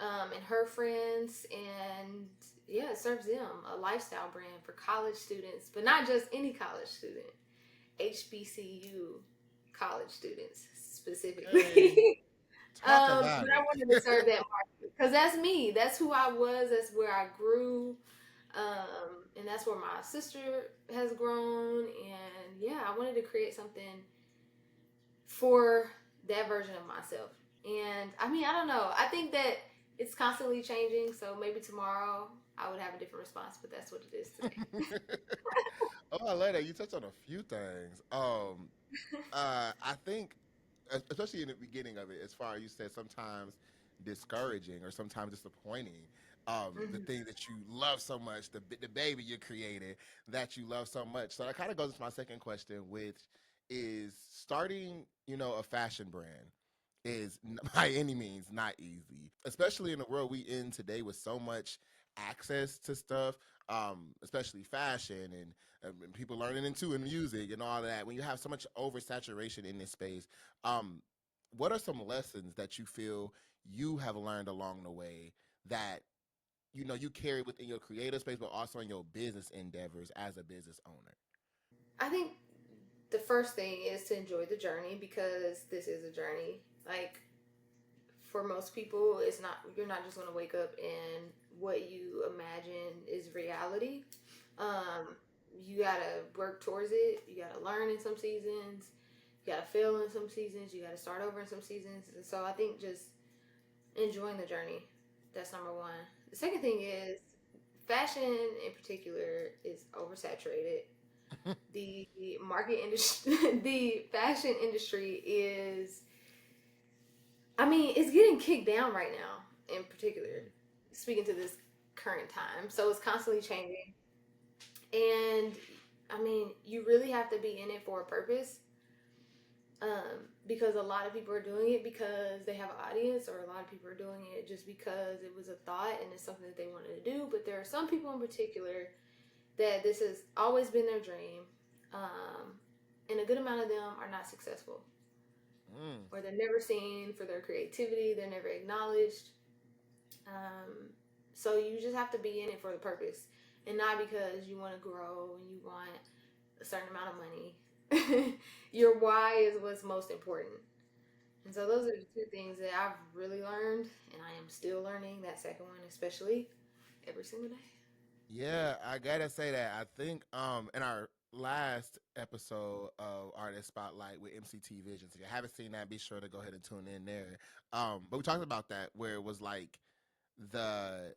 and her friends, and yeah, it serves them, a lifestyle brand for college students, but not just any college student. HBCU college students Okay, specifically. talk about But I it. wanted to serve that market because that's me. That's who I was. That's where I grew. And that's where my sister has grown. And yeah, I wanted to create something for that version of myself. And I mean, I don't know. I think that it's constantly changing. So maybe tomorrow I would have a different response, but that's what it is today. Oh, I love that. You touched on a few things. I think, especially in the beginning of it, as far as you said, sometimes discouraging or sometimes disappointing. The Mhm. thing that you love so much, the baby you created that you love so much. So that kind of goes into my second question, which is starting, a fashion brand is by any means not easy, especially in the world we in today with so much access to stuff, especially fashion and people learning into and music and all that. When you have so much oversaturation in this space, um, what are some lessons that you feel you have learned along the way that you carry within your creative space, but also in your business endeavors as a business owner? I think the first thing is to enjoy the journey because this is a journey. Like, for most people, it's not, you're not just going to wake up and what you imagine is reality. um you gotta work towards it, you gotta learn in some seasons, you gotta fail in some seasons, you gotta start over in some seasons. And so I think just enjoying the journey, that's number one. The second thing is fashion in particular is oversaturated. The market industry the fashion industry is, I mean, it's getting kicked down right now, in particular, speaking to this current time. So it's constantly changing. And I mean, you really have to be in it for a purpose. Because a lot of people are doing it because they have an audience, or a lot of people are doing it just because it was a thought and it's something that they wanted to do. But there are some people in particular that this has always been their dream. And a good amount of them are not successful, Mm. or they're never seen for their creativity, they're never acknowledged. Um, so you just have to be in it for the purpose, and not because you want to grow and you want a certain amount of money. Your why is what's most important. And so those are the two things that I've really learned, and I am still learning that second one, especially every single day. Yeah, I gotta say that. I think in our last episode of Artist Spotlight with MCT Visions, if you haven't seen that, be sure to go ahead and tune in there. But we talked about that where it was like the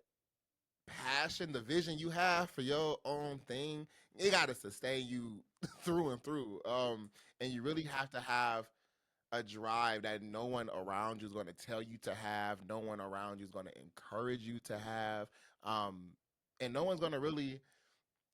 passion, the vision you have for your own thing, it gotta sustain you through and through. And you really have to have a drive that no one around you is going to tell you to have, no one around you is going to encourage you to have, um, and no one's going to really,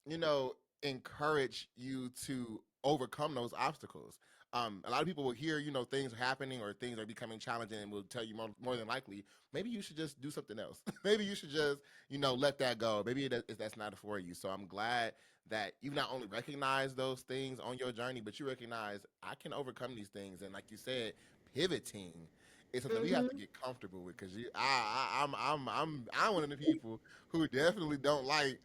you know, encourage you to overcome those obstacles. A lot of people will hear, things are happening or things are becoming challenging and will tell you more than likely, maybe you should just do something else. Maybe you should just, let that go. Maybe that's not for you. So I'm glad that you not only recognize those things on your journey, but you recognize I can overcome these things. And like you said, pivoting is something we have to Mm-hmm. get comfortable with because I'm one of the people who definitely don't like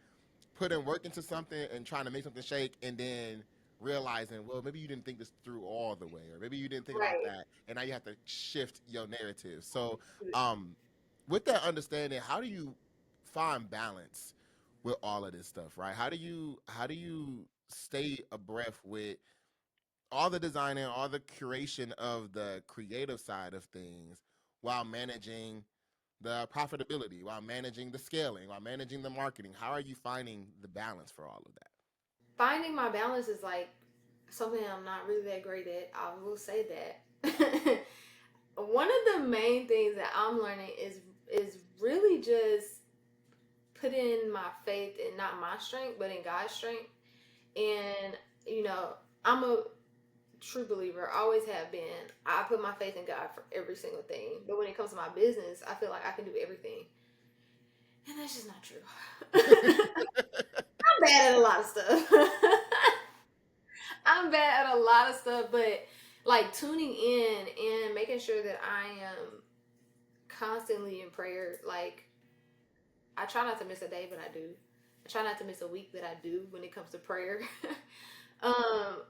putting work into something and trying to make something shake and then realizing, well, maybe you didn't think this through all the way, or maybe you didn't think about Right. that, and now you have to shift your narrative. So, um, with that understanding, how do you find balance with all of this stuff, right? How do you stay abreast with all the designing, all the curation of the creative side of things while managing the profitability, while managing the scaling, while managing the marketing? How are you finding the balance for all of that? Finding my balance is like something I'm not really that great at. I will say that. One of the main things that I'm learning is really just putting my faith in not my strength, but in God's strength. And you know, I'm a true believer, always have been. I put my faith in God for every single thing. But when it comes to my business, I feel like I can do everything. And that's just not true. I'm bad at a lot of stuff. I'm bad at a lot of stuff, but like tuning in and making sure that I am constantly in prayer. Like, I try not to miss a day, but I do. I try not to miss a week that I do when it comes to prayer.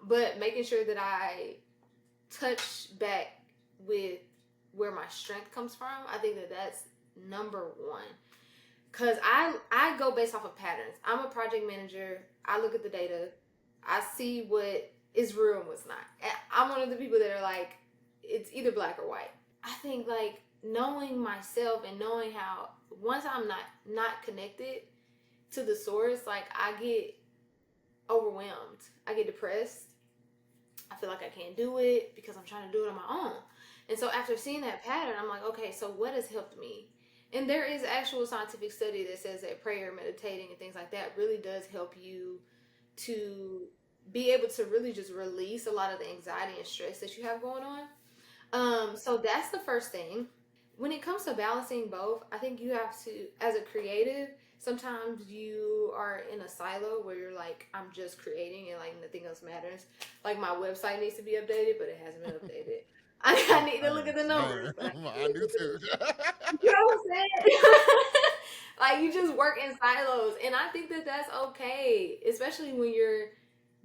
But making sure that I touch back with where my strength comes from, I think that that's number one. Cause I go based off of patterns. I'm a project manager. I look at the data. I see what is real and what's not. I'm one of the people that are like, it's either black or white. I think like knowing myself and knowing how once I'm not connected to the source, like I get overwhelmed. I get depressed. I feel like I can't do it because I'm trying to do it on my own. And so after seeing that pattern, I'm like, okay, so what has helped me? And there is actual scientific study that says that prayer, meditating, and things like that really does help you to be able to really just release a lot of the anxiety and stress that you have going on. So that's the first thing. When it comes to balancing both, I think you have to, as a creative, sometimes you are in a silo where you're like, I'm just creating and like nothing else matters. Like my website needs to be updated, but it hasn't been updated. I need to look at the numbers, Same. but I can't I really do look at too. you know what I'm saying? Like you just work in silos, and I think that that's okay, especially when you're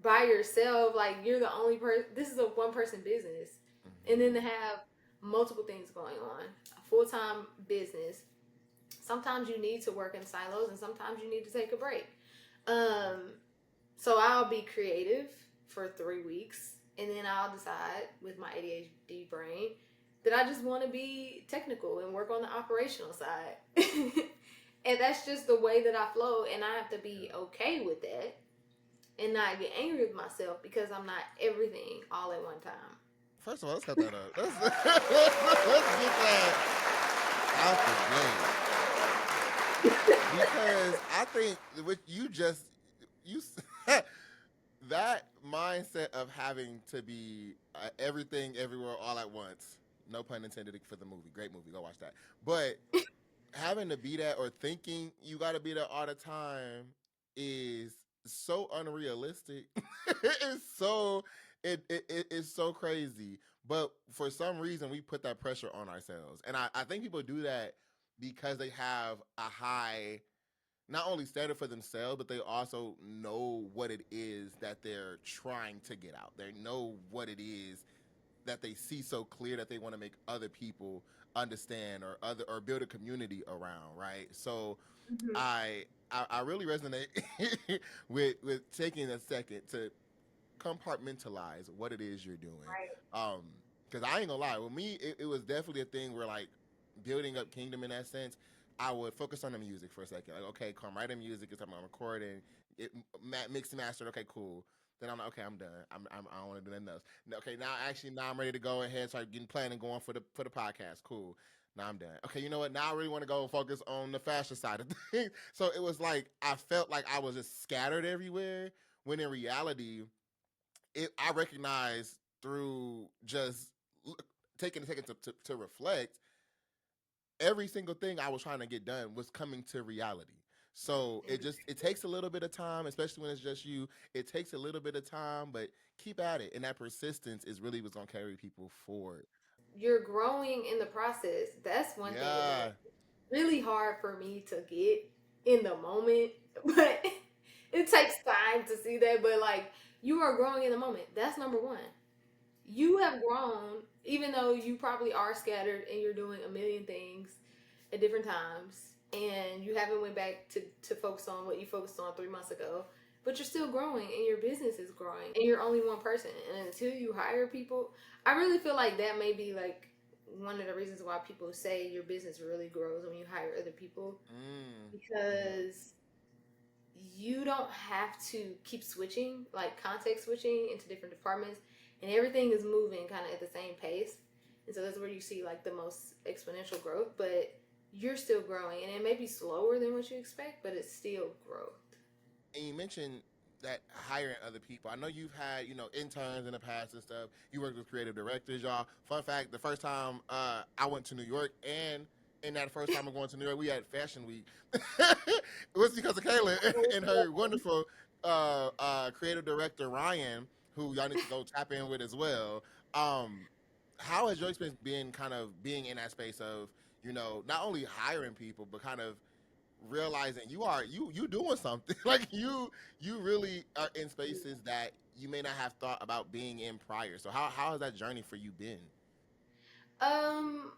by yourself. Like you're the only person. This is a one person business, and then to have multiple things going on, a full time business. Sometimes you need to work in silos, and sometimes you need to take a break. Um, so I'll be creative for 3 weeks, and then I'll decide with my ADHD brain that I just want to be technical and work on the operational side. And that's just the way that I flow, and I have to be okay with that and not get angry with myself because I'm not everything all at one time. First of all, let's cut that up. Let's get that out the gate because I think what you just you that mindset of having to be everything everywhere all at once. No pun intended for the movie. Great movie. Go watch that. But having to be that or thinking you got to be there all the time is so unrealistic. It's so it's so crazy. But for some reason, we put that pressure on ourselves, and I think people do that because they have a high not only standard for themselves, but they also know what it is that they're trying to get out. They know what it is that they see so clear that they want to make other people understand or build a community around, right? So Mm-hmm. I really resonate with taking a second to compartmentalize what it is you're doing. Right. Um, because I ain't gonna lie, with me, it was definitely a thing where like building up Kingdom in that sense. I would focus on the music for a second. Like, okay, come writing music is something I'm recording. It mixed and mastered. Okay, cool. Then I'm like, okay, I'm done. I don't want to do nothing else. Okay, now I'm ready to go ahead and start getting planning going for the podcast. Cool. Now I'm done. Okay, you know what? Now I really want to go and focus on the fashion side of things. So it was like I felt like I was just scattered everywhere. When in reality, I recognize through just taking a second to reflect, every single thing I was trying to get done was coming to reality. So it takes a little bit of time, especially when it's just you. It takes a little bit of time, but keep at it, and that persistence is really what's gonna carry people forward. You're growing in the process. That's one thing Yeah, that really hard for me to get in the moment, but it takes time to see that. But like, you are growing in the moment. That's number one. You have grown, even though you probably are scattered and you're doing a million things at different times, and you haven't went back to focus on what you focused on 3 months ago. But you're still growing, and your business is growing, and you're only one person. And until you hire people, I really feel like that may be like one of the reasons why people say your business really grows when you hire other people, mm-hmm. because you don't have to keep switching, like context switching into different departments, and everything is moving kind of at the same pace. And so that's where you see like the most exponential growth, but you're still growing, and it may be slower than what you expect, but it's still growth. And you mentioned that hiring other people. I know you've had, interns in the past and stuff. You worked with creative directors, y'all. Fun fact: the first time I went to New York, and in that first time of going to New York, we had Fashion Week. It was because of Kaylin and her wonderful creative director Ryan, who y'all need to go tap in with as well. Um, how has your experience been, kind of being in that space of, not only hiring people, but kind of realizing you doing something like you really are in spaces that you may not have thought about being in prior. So how has that journey for you been? Um,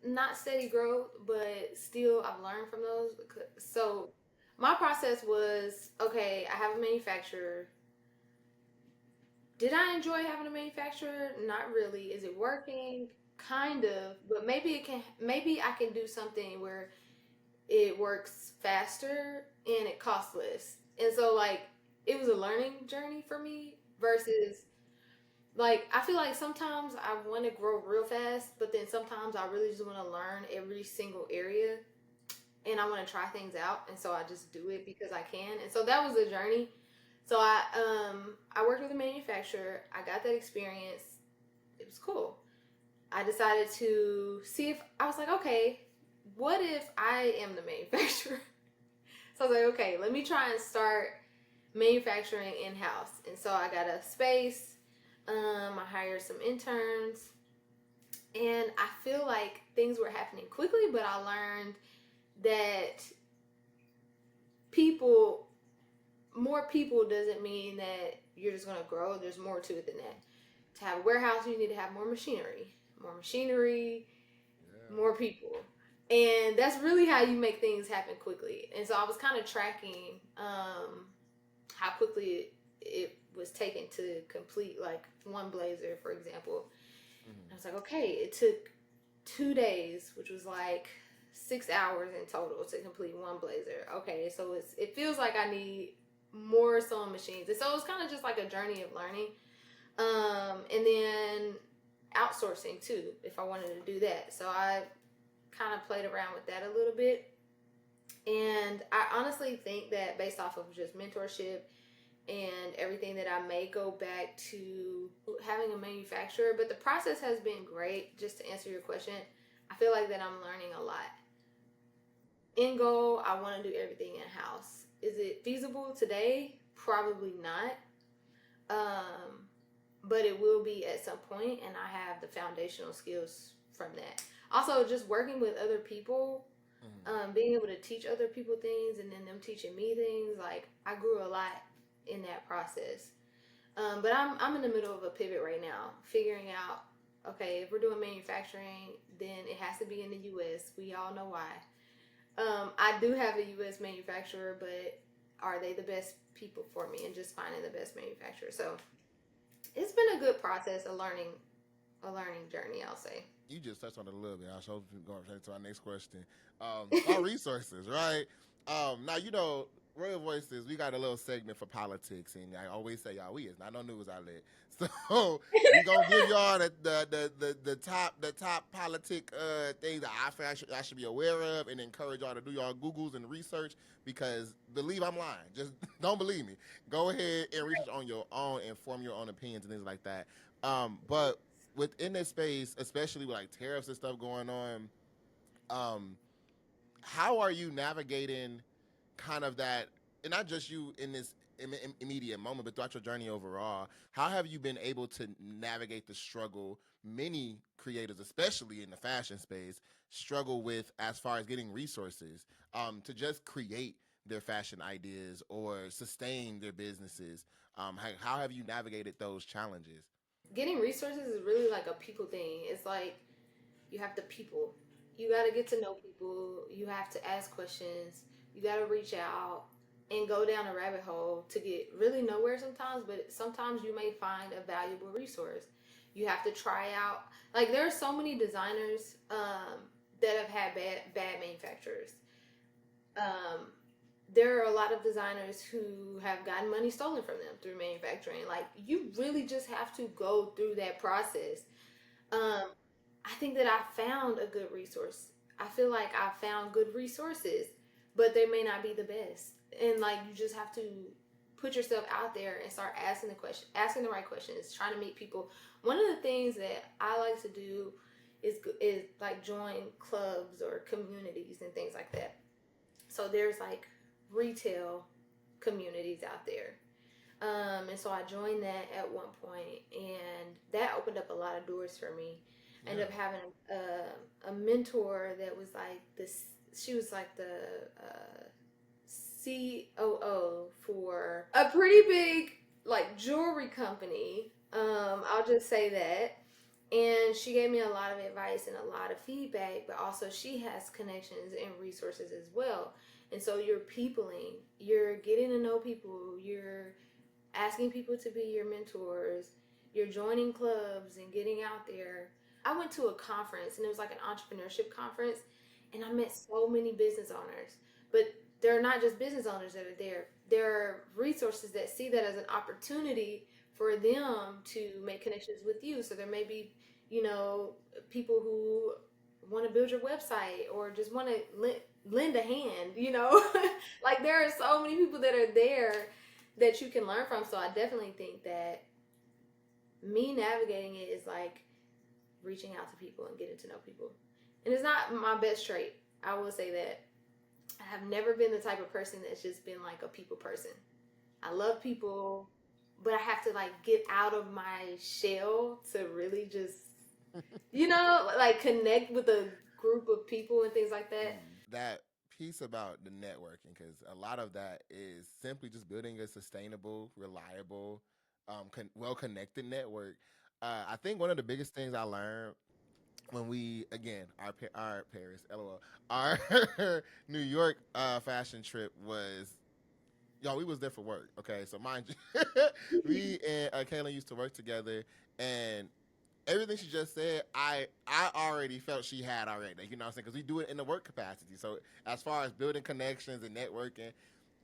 Not steady growth, but still I've learned from those. So my process was, okay, I have a manufacturer. Did I enjoy having a manufacturer? Not really. Is it working? Kind of, but maybe I can do something where it works faster and it costs less. And so like it was a learning journey for me versus like I feel like sometimes I want to grow real fast, but then sometimes I really just want to learn every single area and I want to try things out, and so I just do it because I can. And so that was a journey. So I worked with a manufacturer. I got that experience. It was cool. I decided to see if I was like, okay, what if I am the manufacturer? So I was like, okay, let me try and start manufacturing in house. And so I got a space. I hired some interns, and I feel like things were happening quickly, but I learned that people, more people doesn't mean that you're just gonna grow. There's more to it than that. To have a warehouse, you need to have more machinery, Yeah. more people. And that's really how you make things happen quickly. And so I was kind of tracking how quickly it was taken to complete like one blazer, for example. And I was Mm-hmm. like, okay, it took 2 days, which was like 6 hours in total to complete one blazer. Okay, so it feels like I need more sewing machines. And so it was kind of just like a journey of learning. And then outsourcing too, if I wanted to do that. So I kind of played around with that a little bit. And I honestly think that based off of just mentorship and everything, that I may go back to having a manufacturer. But the process has been great. Just to answer your question, I feel like that I'm learning a lot. End goal, I want to do everything in house. Is it feasible today? Probably not. Um, but it will be at some point, and I have the foundational skills from that. Also, just working with other people, Mm-hmm. being able to teach other people things, and then them teaching me things. Like I grew a lot in that process. But I'm in the middle of a pivot right now, figuring out, okay, if we're doing manufacturing, then it has to be in the U.S. We all know why. I do have a U.S. manufacturer, but are they the best people for me? And just finding the best manufacturer. So it's been a good process, a learning journey, I'll say. You just touched on it a little bit. I was going to our next question. Our resources, right? Now, Royal Voices, we got a little segment for politics, and I always say, y'all, we is not no news outlet, so we gonna give y'all the top politic things that I should be aware of, and encourage y'all to do y'all Googles and research, because believe I'm lying, just don't believe me. Go ahead and research on your own and form your own opinions and things like that. But within this space, especially with like tariffs and stuff going on, um, how are you navigating kind of that, and not just you in this immediate moment, but throughout your journey overall? How have you been able to navigate the struggle many creators, especially in the fashion space, struggle with as far as getting resources to just create their fashion ideas or sustain their businesses? How have you navigated those challenges? Getting resources is really like a people thing. It's like you have to people. You got to get to know people. You have to ask questions. You got to reach out and go down a rabbit hole to get really nowhere sometimes, but sometimes you may find a valuable resource. You have to try out. Like there are so many designers that have had bad manufacturers. Um, there are a lot of designers who have gotten money stolen from them through manufacturing. Like you really just have to go through that process. um, I think that I found a good resource. I feel like I found good resources, but they may not be the best. And like you just have to put yourself out there and start asking the right questions, trying to meet people. One of the things that I like to do is like join clubs or communities and things like that. So there's like retail communities out there. And so I joined that at one point, and that opened up a lot of doors for me. I ended Yeah. up having a mentor that was like this. She was like the COO for a pretty big like jewelry company. I'll just say that. And she gave me a lot of advice and a lot of feedback, but also she has connections and resources as well. And so you're peopling, you're getting to know people, you're asking people to be your mentors, you're joining clubs and getting out there. I went to a conference and it was like an entrepreneurship conference, and I met so many business owners. But they're not just business owners that are there. There are resources that see that as an opportunity for them to make connections with you. So there may be, you know, people who want to build your website or just want to lend a hand, you know. Like there are so many people that are there that you can learn from. So I definitely think that me navigating it is like reaching out to people and getting to know people. And it's not my best trait. I will say that. I have never been the type of person that's just been like a people person. I love people, but I have to like get out of my shell to really just, like connect with a group of people and things like that. That piece about the networking, because a lot of that is simply just building a sustainable, reliable, well-connected network. I think one of the biggest things I learned when we, again, our Paris, lol, our New York fashion trip was, y'all, we was there for work. Okay, so mind you, we and Kaylin used to work together, and everything she just said, I already felt she had already. You know what I'm saying? Because we do it in the work capacity. So as far as building connections and networking,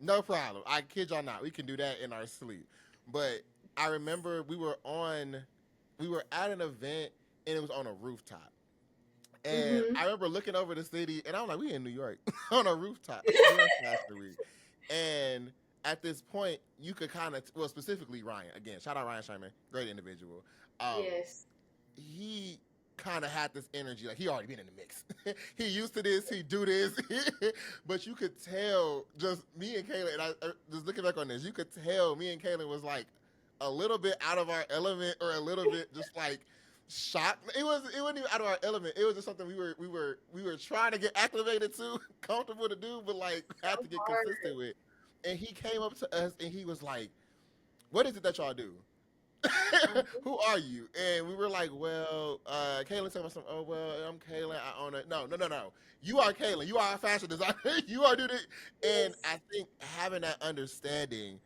no problem. I kid y'all not. We can do that in our sleep. But I remember we were at an event, and it was on a rooftop. And Mm-hmm. I remember looking over the city, and I was like, we in New York on a rooftop during Fashion Week. And at this point, you could kind of, well, specifically Ryan, again, shout out Ryan Sherman, great individual. Um, Yes. he kind of had this energy, like he already been in the mix. He used to this, he do this, but you could tell, just me and Kaylin, and just looking back on this, you could tell me and Kaylin was like a little bit out of our element, or a little bit just like shocked. It wasn't even out of our element. It was just something we were trying to get acclimated to, comfortable to do, but like So had to get hard. consistent with. And he came up to us and he was like, "What is it that y'all do?" Who are you? And we were like, well, Kaylin told us something. Oh, well, I'm Kaylin. I own it. No, no, no, no. You are Kaylin. You are a fashion designer. You are doing it. And Yes. I think having that understanding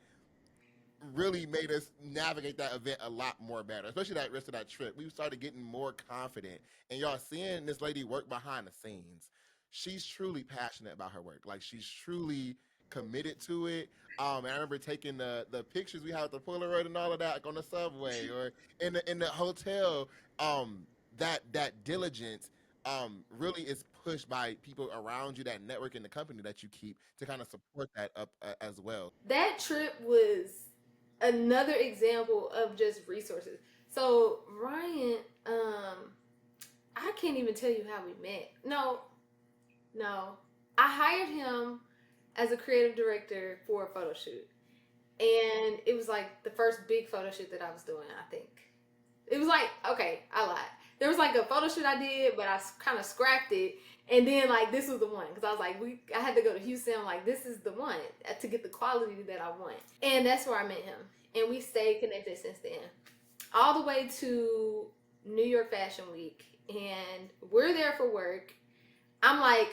really made us navigate that event a lot more better, especially that rest of that trip. We started getting more confident. And y'all seeing this lady work behind the scenes. She's truly passionate about her work. Like she's truly committed to it. And I remember taking the pictures we had with the Polaroid and all of that, like on the subway or in the hotel. That diligence really is pushed by people around you, that network in the company that you keep to kind of support that up as well. That trip was another example of just resources. So Ryan, I can't even tell you how we met. No, no. I hired him as a creative director for a photo shoot. And it was like the first big photo shoot that I was doing, I think. It was like, okay, I lied. There was like a photo shoot I did, but I kind of scrapped it. And then like this was the one because I was like, I had to go to Houston. I'm like, this is the one to get the quality that I want. And that's where I met him. And we stayed connected since then. All the way to New York Fashion Week. And we're there for work. I'm like,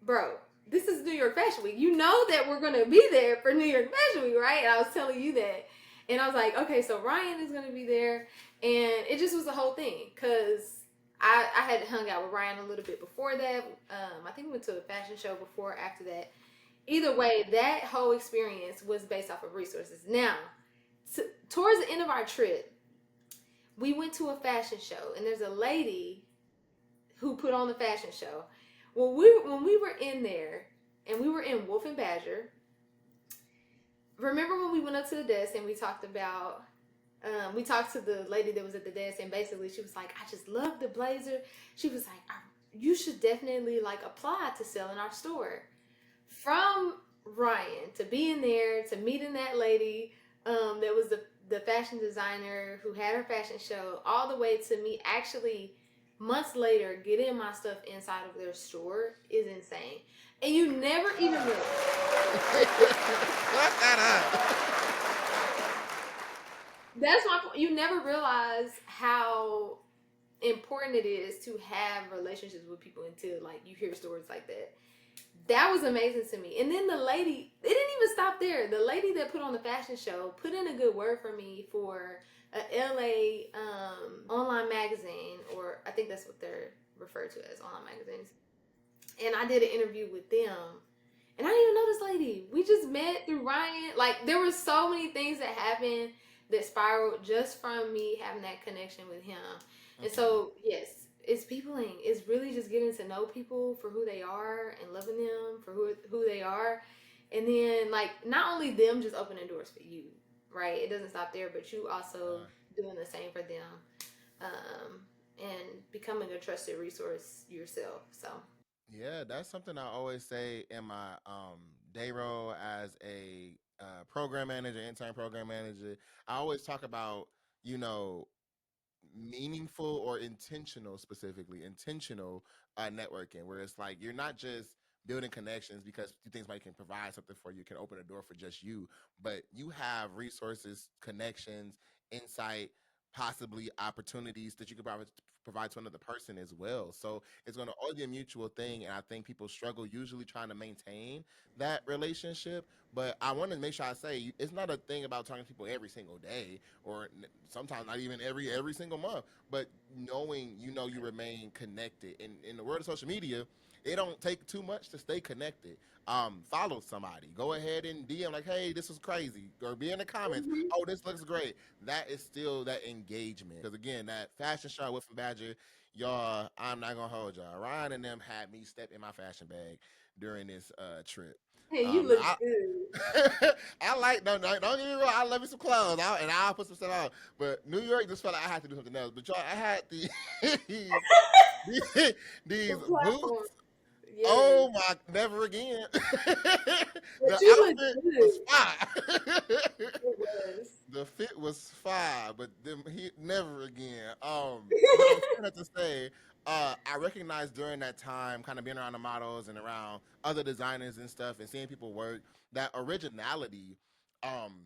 bro, this is New York Fashion Week. You know that we're gonna be there for New York Fashion Week, right? And I was telling you that. And I was like, okay, so Ryan is gonna be there. And it just was the whole thing. Cause I had hung out with Ryan a little bit before that. I think we went to a fashion show before, after that. Either way, that whole experience was based off of resources. Now, towards the end of our trip, we went to a fashion show, and there's a lady who put on the fashion show. When we were in there, and we were in Wolf and Badger. Remember when we went up to the desk and we talked about we talked to the lady that was at the desk, and basically she was like, I just love the blazer. She was like, you should definitely like apply to sell in our store. From Ryan to being there to meeting that lady that was the fashion designer who had her fashion show, all the way to me actually months later getting my stuff inside of their store is insane. And you never even realize. Clap that up. That's my point. You never realize how important it is to have relationships with people until like you hear stories like that. That was amazing to me. And then the lady, it didn't even stop there. The lady that put on the fashion show put in a good word for me for a LA online magazine, or I think that's what they're referred to as, online magazines. And I did an interview with them. And I didn't even know this lady. We just met through Ryan. Like, there were so many things that happened that spiraled just from me having that connection with him. And Mhm. so, yes, it's peopling. It's really just getting to know people for who they are and loving them for who they are. And then, like, not only them just opening doors for you, right? It doesn't stop there, but you also doing the same for them, and becoming a trusted resource yourself. So, Yeah, that's something I always say in my day role as a program manager, intern program manager. I always talk about, you know, meaningful or intentional, specifically intentional networking, where it's like you're not just building connections because you think somebody can provide something for you, can open a door for just you, but you have resources, connections, insight, possibly opportunities that you could provide to another person as well. So it's going to always be a mutual thing, and I think people struggle usually trying to maintain that relationship. But I want to make sure I say it's not a thing about talking to people every single day, or sometimes not even every single month. But knowing, you remain connected. In the world of social media, it don't take too much to stay connected. Follow somebody. Go ahead and DM like, hey, this was crazy, or be in the comments. mhm. Oh, this looks great. That is still that engagement. Because again, that fashion show with from Badger, y'all, I'm not gonna hold y'all. Ryan and them had me step in my fashion bag during this trip. Hey, you Now, look good. I like no, don't get me wrong. I love me some clothes, and I'll put some stuff on. But New York just felt like I had to do something else. But y'all, I had these The these platform. boots. Yes. Oh my, never again. But The you look outfit was good. fire. It was. The fit was fire, but them he never again. But I was saying that to say, I recognized during that time, kind of being around the models and around other designers and stuff, and seeing people work, that originality, um,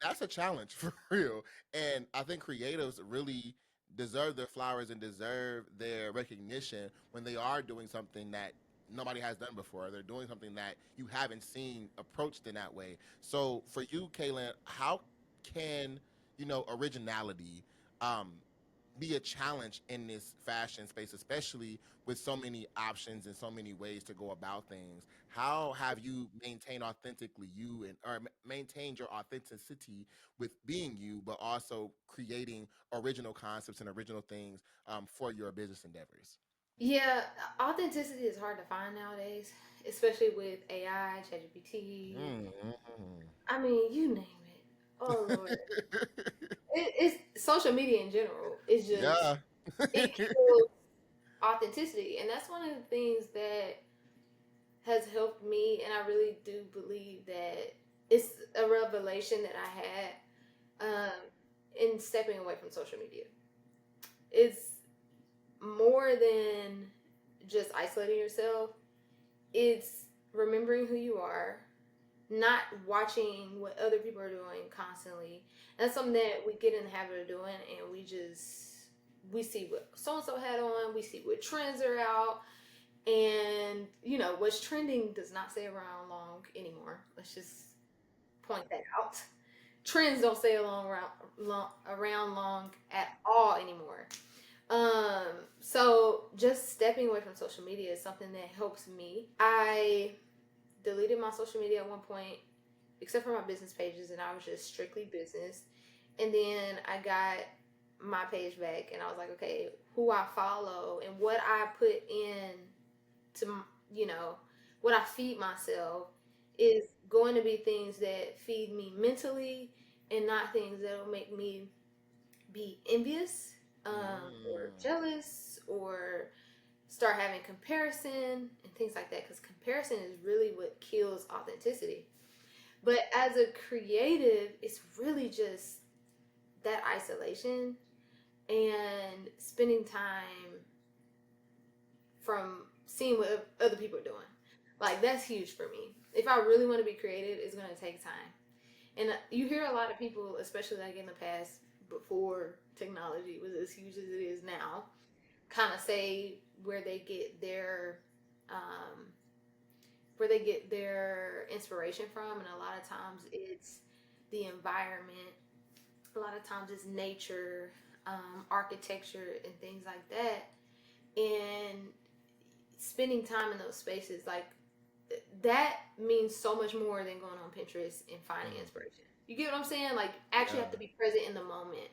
that's a challenge for real. And I think creatives really deserve their flowers and deserve their recognition when they are doing something that nobody has done before. They're doing something that you haven't seen approached in that way. So for you, Kaylin, how can originality um be a challenge in this fashion space, especially with so many options and so many ways to go about things. How have you maintained authentically you and or maintained your authenticity with being you, but also creating original concepts and original things for your business endeavors? Yeah, authenticity is hard to find nowadays, especially with AI, ChatGPT. Mm-hmm. I mean, you name it. Oh Lord, it's social media in general. It's just Yeah. it kills authenticity, and that's one of the things that has helped me. And I really do believe that it's a revelation that I had in stepping away from social media. It's more than just isolating yourself. It's remembering who you are, not watching what other people are doing constantly. That's something that we get in the habit of doing, and we see what so and so had on, we see what trends are out, and what's trending does not stay around long anymore. Let's just point that out. Trends don't stay around long at all anymore. Um, so just stepping away from social media is something that helps me. I deleted my social media at one point, except for my business pages, and I was just strictly business. And then I got my page back, and I was like, okay, who I follow and what I put in to, you know, what I feed myself is going to be things that feed me mentally and not things that will make me be envious or Mm. jealous or start having comparison and things like that, because comparison is really what kills authenticity. But as a creative, it's really just that isolation and spending time from seeing what other people are doing. Like, that's huge for me. If I really want to be creative, it's going to take time. And you hear a lot of people, especially like in the past, before technology was as huge as it is now, kind of say um, where they get their inspiration from, and a lot of times it's the environment. A lot of times it's nature, architecture, and things like that. And spending time in those spaces, like that means so much more than going on Pinterest and finding Mm. inspiration. You get what I'm saying? Like, actually have Yeah. to be present in the moment.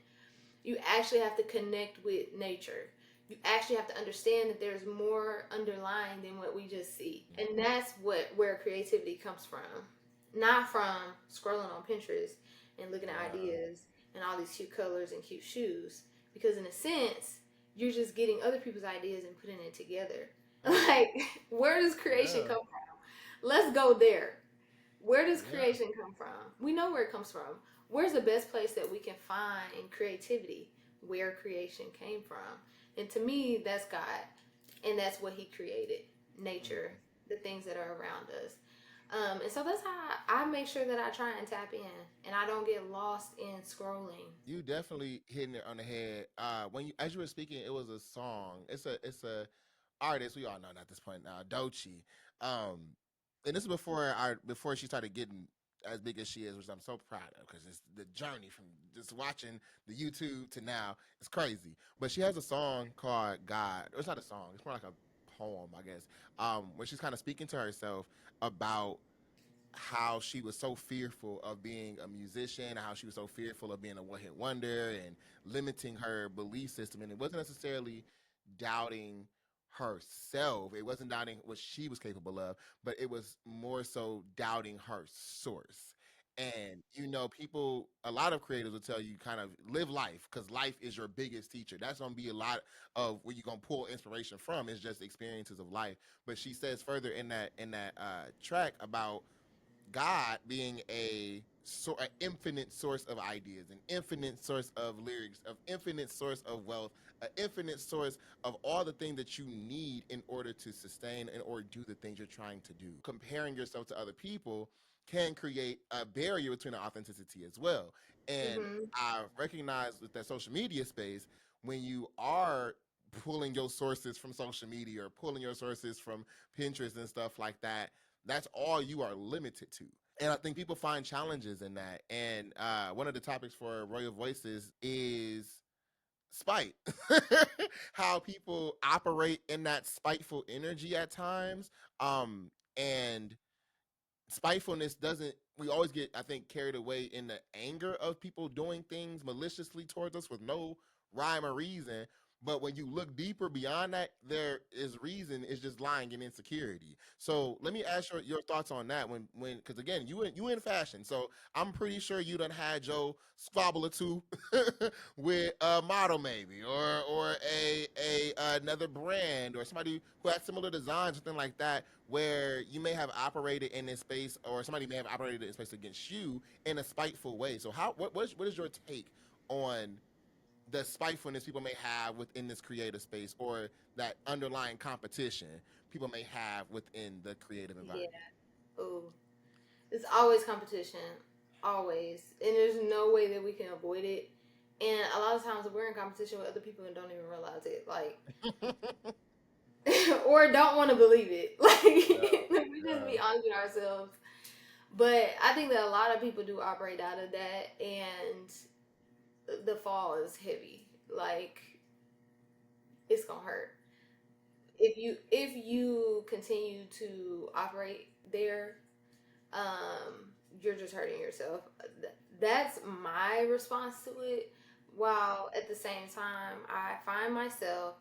You actually have to connect with nature. You actually have to understand that there's more underlying than what we just see. And that's where creativity comes from. Not from scrolling on Pinterest and looking at Yeah. ideas and all these cute colors and cute shoes. Because in a sense, you're just getting other people's ideas and putting it together. Mm. Like, where does creation Yeah. come from? Let's go there. Where does Yeah. creation come from? We know where it comes from. Where's the best place that we can find creativity? Where creation came from. And to me, that's God. And that's what He created, nature, Mm. the things that are around us. And so that's how I make sure that I try and tap in and I don't get lost in scrolling. You definitely hitting it on the head. When you as you were speaking, it was a song. It's a artist we all know at this point now, Dochi. And this is before she started getting as big as she is, which I'm so proud of because it's the journey from just watching the YouTube to now. It's crazy. But she has a song called God. It's not a song. It's more like a poem, I guess. Where she's kind of speaking to herself about how she was so fearful of being a musician, how she was so fearful of being a one hit wonder and limiting her belief system. And it wasn't necessarily doubting herself, it wasn't doubting what she was capable of, but it was more so doubting her source. And people, a lot of creators will tell you kind of live life because life is your biggest teacher. That's going to be a lot of where you're going to pull inspiration from is just experiences of life. But she says further in that track about God being an infinite source of ideas, an infinite source of lyrics, of infinite source of wealth, an infinite source of all the things that you need in order to sustain and or do the things you're trying to do. Comparing yourself to other people can create a barrier between authenticity as well. And Mm-hmm. I recognize with that social media space, when you are pulling your sources from social media or pulling your sources from Pinterest and stuff like that, that's all you are limited to. And I think people find challenges in that. And one of the topics for Royal Voices is spite. How people operate in that spiteful energy at times. And spitefulness doesn't, we always get, I think, carried away in the anger of people doing things maliciously towards us with no rhyme or reason. But when you look deeper beyond that, there is reason. It's just lying and insecurity. So let me ask your thoughts on that. When because again, you in fashion, so I'm pretty sure you done had your squabble or two with a model maybe, or a another brand or somebody who had similar designs, something like that, where you may have operated in this space, or somebody may have operated in space against you in a spiteful way. So how what is your take on the spitefulness people may have within this creative space, or that underlying competition people may have within the creative Yeah. environment? Oh, it's always competition, always, and there's no way that we can avoid it. And a lot of times we're in competition with other people and don't even realize it, like, or don't want to believe it. Like, we just Yeah. be honest with ourselves. But I think that a lot of people do operate out of that, and the fall is heavy. Like, it's gonna hurt if you continue to operate there. You're just hurting yourself. That's my response to it. While at the same time, I find myself,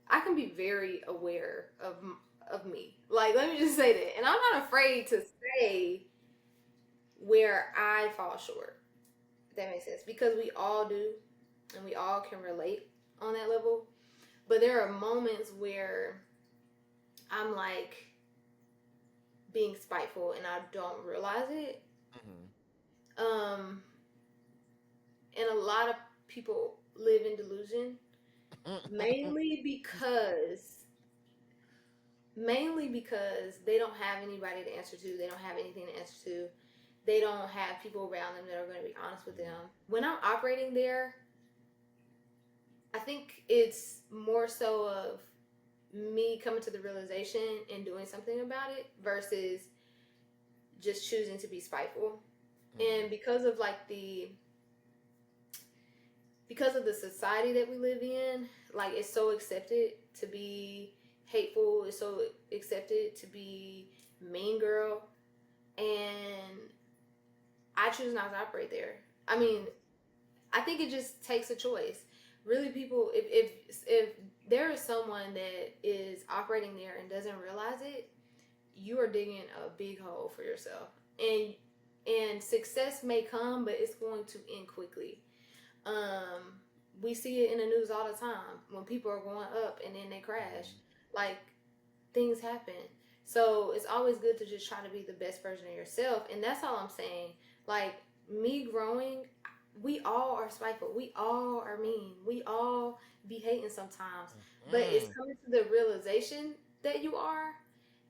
I can be very aware of me. Like, let me just say that, and I'm not afraid to say where I fall short. If that makes sense, because we all do, and we all can relate on that level. But there are moments where I'm like being spiteful and I don't realize it. Um, and a lot of people live in delusion, Mm-hmm. mainly because mainly because they don't have anybody to answer to. They don't have anything to answer to. They don't have people around them that are going to be honest with them. When I'm operating there, I think it's more so of me coming to the realization and doing something about it versus just choosing to be spiteful. And because of the society that we live in, like, it's so accepted to be hateful, it's so accepted to be mean girl, and I choose not to operate there. I mean, I think it just takes a choice. Really, people, if there is someone that is operating there and doesn't realize it, you are digging a big hole for yourself. And success may come, but it's going to end quickly. Um, we see it in the news all the time when people are going up and then they crash. Like, things happen. So it's always good to just try to be the best version of yourself. And that's all I'm saying. Like, me growing, we all are spiteful. We all are mean. We all be hating sometimes. But it's Mm-hmm. coming to the realization that you are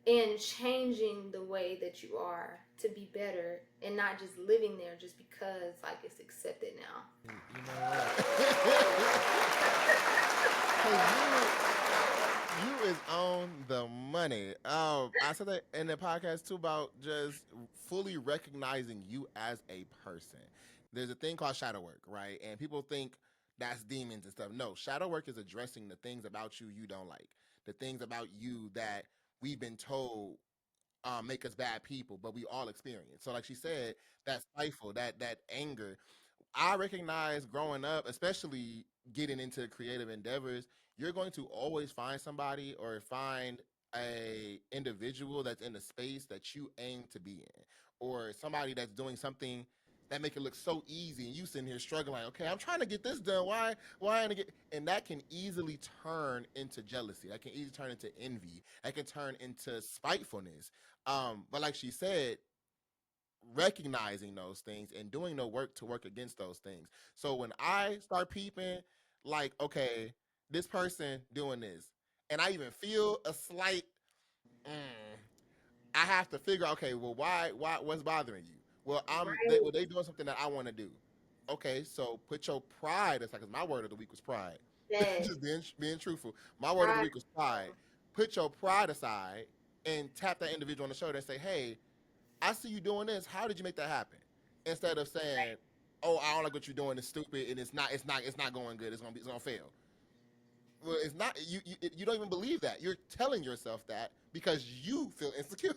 and changing the way that you are to be better and not just living there just because, like, it's accepted now. You know what? Cause you is on the money. I said that in the podcast too about just fully recognizing you as a person. There's a thing called shadow work, right? And people think that's demons and stuff. No, shadow work is addressing the things about you you don't like, the things about you that we've been told make us bad people, but we all experience. So, like she said, that spiteful, that anger, I recognize growing up, especially getting into creative endeavors, you're going to always find somebody or find a individual that's in the space that you aim to be in, or somebody that's doing something that make it look so easy, and you sitting here struggling like, okay, I'm trying to get this done. Why? And that can easily turn into jealousy. That can easily turn into envy. That can turn into spitefulness. But like she said, recognizing those things and doing the work to work against those things. So when I start peeping, like, okay, this person doing this, and I even feel a slight, mm, I have to figure out, okay, well, what's bothering you? Well, Right. they doing something that I want to do. Okay, so put your pride aside, because my word of the week was pride. Yes. Just being truthful. My word of the Pride. week was pride. Put your pride aside and tap that individual on the shoulder and say, hey, I see you doing this. How did you make that happen? Instead of saying, Right. oh, I don't like what you're doing. It's stupid, and it's not going good. It's gonna fail. Well, it's not. You don't even believe that. You're telling yourself that because you feel insecure.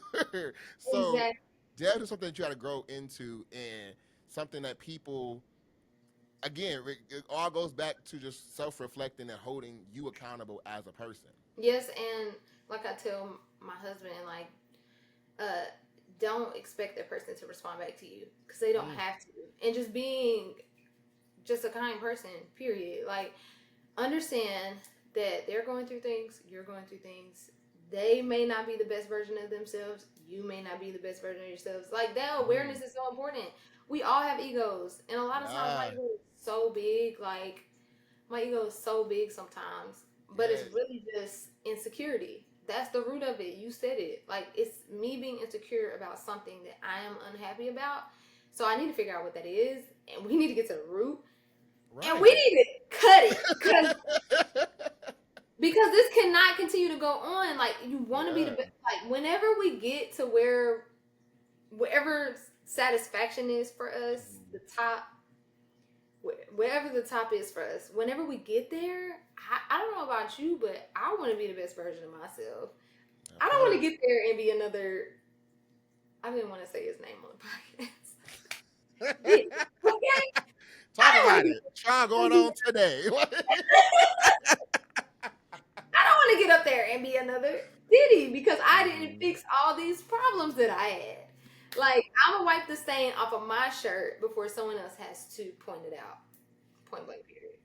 So Exactly. that is something that you got to grow into, and something that people, again, it all goes back to just self-reflecting and holding you accountable as a person. Yes, and like I tell my husband, like, uh, don't expect that person to respond back to you because they don't Mm, have to. And just being just a kind person, period. Like, understand that they're going through things, you're going through things. They may not be the best version of themselves. You may not be the best version of yourselves. Like, that mm, awareness is so important. We all have egos, and a lot of times my yeah. ego is so big. Like, my ego is so big sometimes, but it's Yes. really just insecurity. That's the root of it. You said it. Like, it's me being insecure about something that I am unhappy about. So I need to figure out what that is, and we need to get to the root, and we Right. need to cut it because this cannot continue to go on. Like, you want to be the Yeah. best. Like, whenever we get to wherever satisfaction is for us, Mhm. the top, wherever the top is for us, whenever we get there, I don't know about you, but I want to be the best version of myself. That I don't want part. to get there and be another. I didn't want to say his name on the podcast. Did okay? I Talk don't want about to it. Trial get. going on today. I don't want to get up there and be another Diddy because I didn't Mhm. fix all these problems that I had. Like, I'm gonna wipe the stain off of my shirt before someone else has to point it out. Point blank. Period.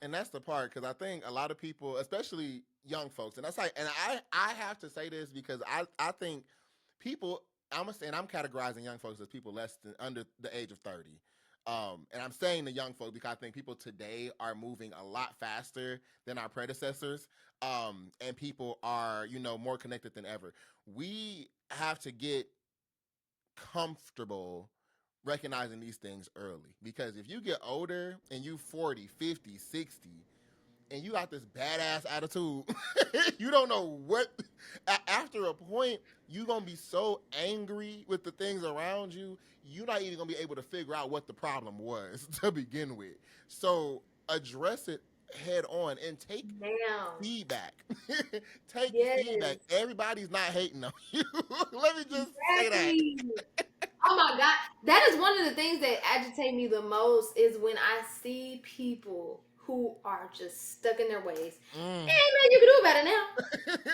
And that's the part, because I think a lot of people, especially young folks, and that's like, and I have to say this because I think people, I'm categorizing young folks as people less than under the age of 30. And I'm saying the young folks because I think people today are moving a lot faster than our predecessors. And people are, more connected than ever. We have to get comfortable recognizing these things early, because if you get older and you 40, 50, 60, and you got this badass attitude, you don't know what. After a point, you're gonna be so angry with the things around you, you're not even gonna be able to figure out what the problem was to begin with. So address it head on and take Now, feedback. Take feedback. yes, Everybody's not hating on you. Let me just say that. exactly. Oh my god, that is one of the things that agitate me the most is when I see people who are just stuck in their ways. Mm. Ain't nothing you can do about it now.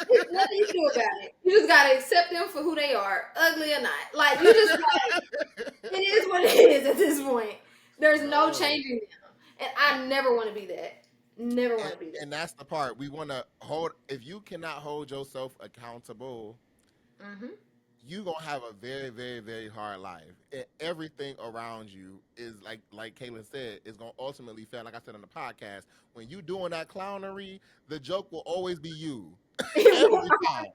There's nothing you can do about it. You just gotta accept them for who they are, ugly or not. Like, you just like, it is what it is at this point. There's no Bro. changing them, and I never want to be that. Never want and, to be that. and that's the part we want to hold. If you cannot hold yourself accountable, Hmm. you gonna have a very, very, very hard life. And everything around you is like Kaylin said, is gonna ultimately fail. Like I said on the podcast, when you doing that clownery, the joke will always be you. Every time.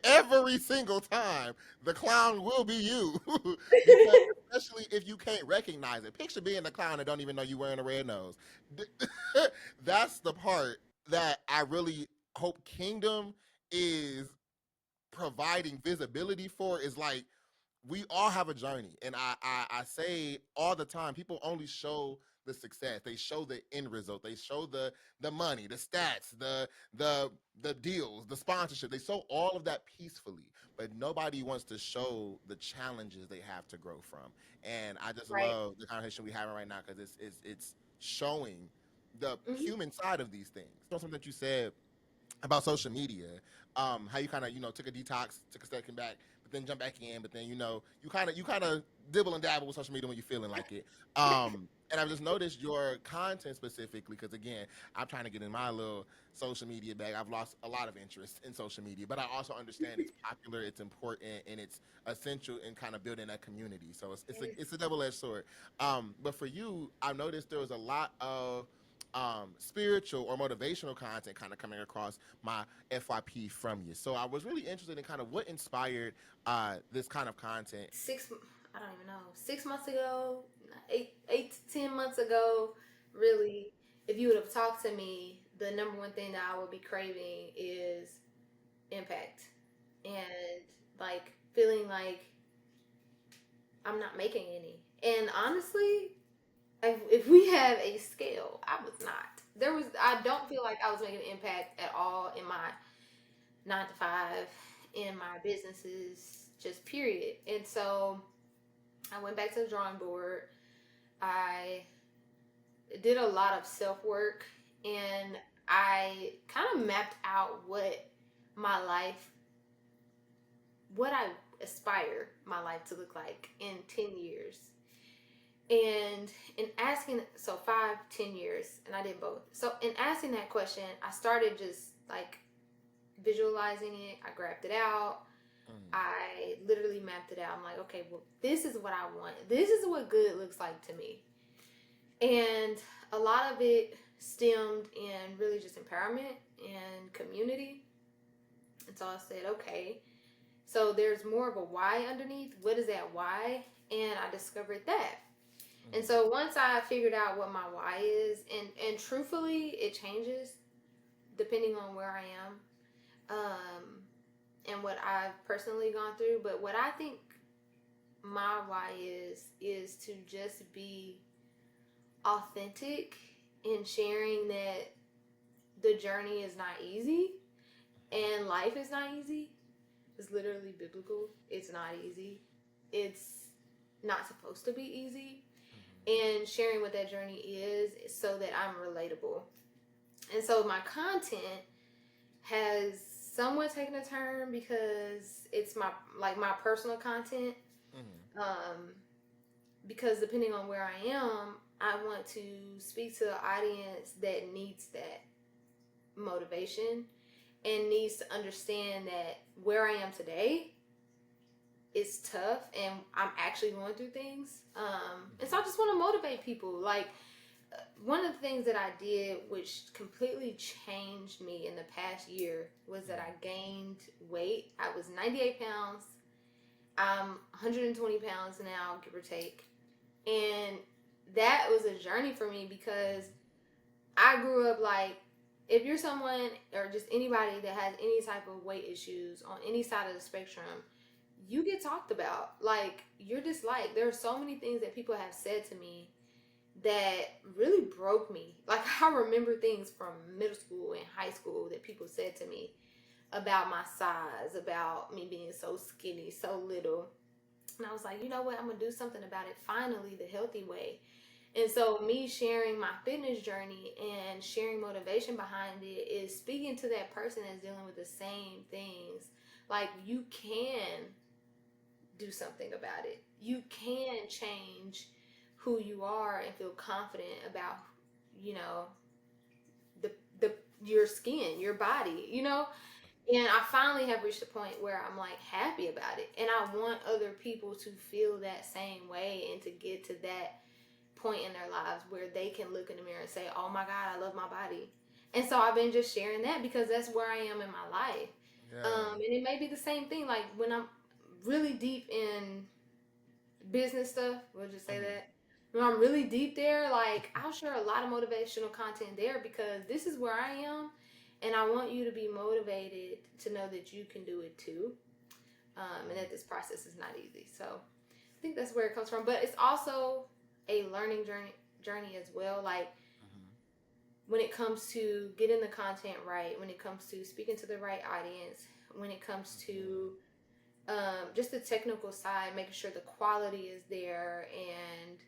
Every single time, the clown will be you. Because especially if you can't recognize it. Picture being the clown that don't even know you wearing a red nose. That's the part that I really hope Kingdom is providing visibility for, is like, we all have a journey, and I say all the time, people only show the success, they show the end result, they show the money, the stats, the deals, the sponsorship, they show all of that peacefully, but nobody wants to show the challenges they have to grow from. And I just Right. love the conversation we having right now, because it's showing the Hmm. human side of these things. Something that you said about social media, how you kind of took a detox, took a second back, but then jump back in, but then you kind of dibble and dabble with social media when you're feeling like it. And I've just noticed your content specifically, because again, I'm trying to get in my little social media bag. I've lost a lot of interest in social media, but I also understand it's popular, it's important, and it's essential in kind of building that community. So it's a double-edged sword. But for you, I've noticed there was a lot of spiritual or motivational content kind of coming across my FYP from you. So I was really interested in kind of what inspired this kind of content. Six, I don't even know, 6 months ago, 8 to 10 months ago, really, if you would have talked to me, the number one thing that I would be craving is impact, and like feeling like I'm not making any. And honestly, if we have a scale, I was not. I don't feel like I was making an impact at all in my 9 to 5, in my businesses, just period. And so I went back to the drawing board. I did a lot of self work, and I kind of mapped out my life, what I aspire my life to look like in 10 years. And in asking, so 5, 10 years, and I did both. So in asking that question, I started just like visualizing it. I grabbed it out. Mm. I literally mapped it out. I'm like, okay, well, this is what I want. This is what good looks like to me. And a lot of it stemmed in really just empowerment and community. And so I said, okay, so there's more of a why underneath. What is that why? And I discovered that. And Mm. so once I figured out what my why is, and truthfully, it changes depending on where I am, and what I've personally gone through. But what I think my why is to just be authentic in sharing that the journey is not easy and life is not easy. It's literally biblical. It's not easy. It's not supposed to be easy. Mm. And sharing what that journey is so that I'm relatable. And so my content has somewhat taken a turn because it's my personal content. Mm. Um, because depending on where I am, I want to speak to an audience that needs that motivation and needs to understand that where I am today is tough and I'm actually going through things. And so I just want to motivate people. Like, one of the things that I did, which completely changed me in the past year, was that I gained weight. I was 98 pounds. I'm 120 pounds now, give or take. And that was a journey for me because I grew up like, if you're someone or just anybody that has any type of weight issues on any side of the spectrum, you get talked about. Like, you're disliked. There are so many things that people have said to me that really broke me. Like, I remember things from middle school and high school that people said to me about my size, about me being so skinny, so little. And I was like, you know what? I'm going to do something about it finally, the healthy way. And so, me sharing my fitness journey and sharing motivation behind it is speaking to that person that's dealing with the same things. Like, you can do something about it. You can change who you are and feel confident about, you know, the your skin, your body, And I finally have reached a point where I'm like happy about it. And I want other people to feel that same way and to get to that point in their lives where they can look in the mirror and say, "Oh my God, I love my body." And so I've been just sharing that because that's where I am in my life. Yeah. And it may be the same thing. Like, when I'm really deep in business stuff, we'll just say Mm. that. When I'm really deep there, like, I'll share a lot of motivational content there because this is where I am, and I want you to be motivated to know that you can do it too, and that this process is not easy. So I think that's where it comes from, but it's also a learning journey as well. Like, Mm. when it comes to getting the content right, when it comes to speaking to the right audience, when it comes to just the technical side, making sure the quality is there, and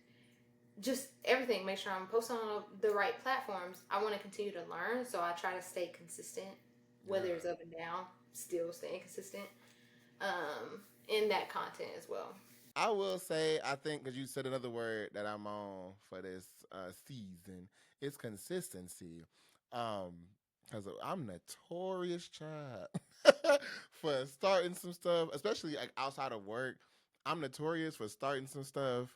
just everything. Make sure I'm posting on the right platforms. I want to continue to learn, so I try to stay consistent, whether Yeah. it's up and down, still staying consistent in that content as well. I will say, I think, because you said another word that I'm on for this season, it's consistency. Um, because I'm notorious child for starting some stuff, especially like outside of work. I'm notorious for starting some stuff,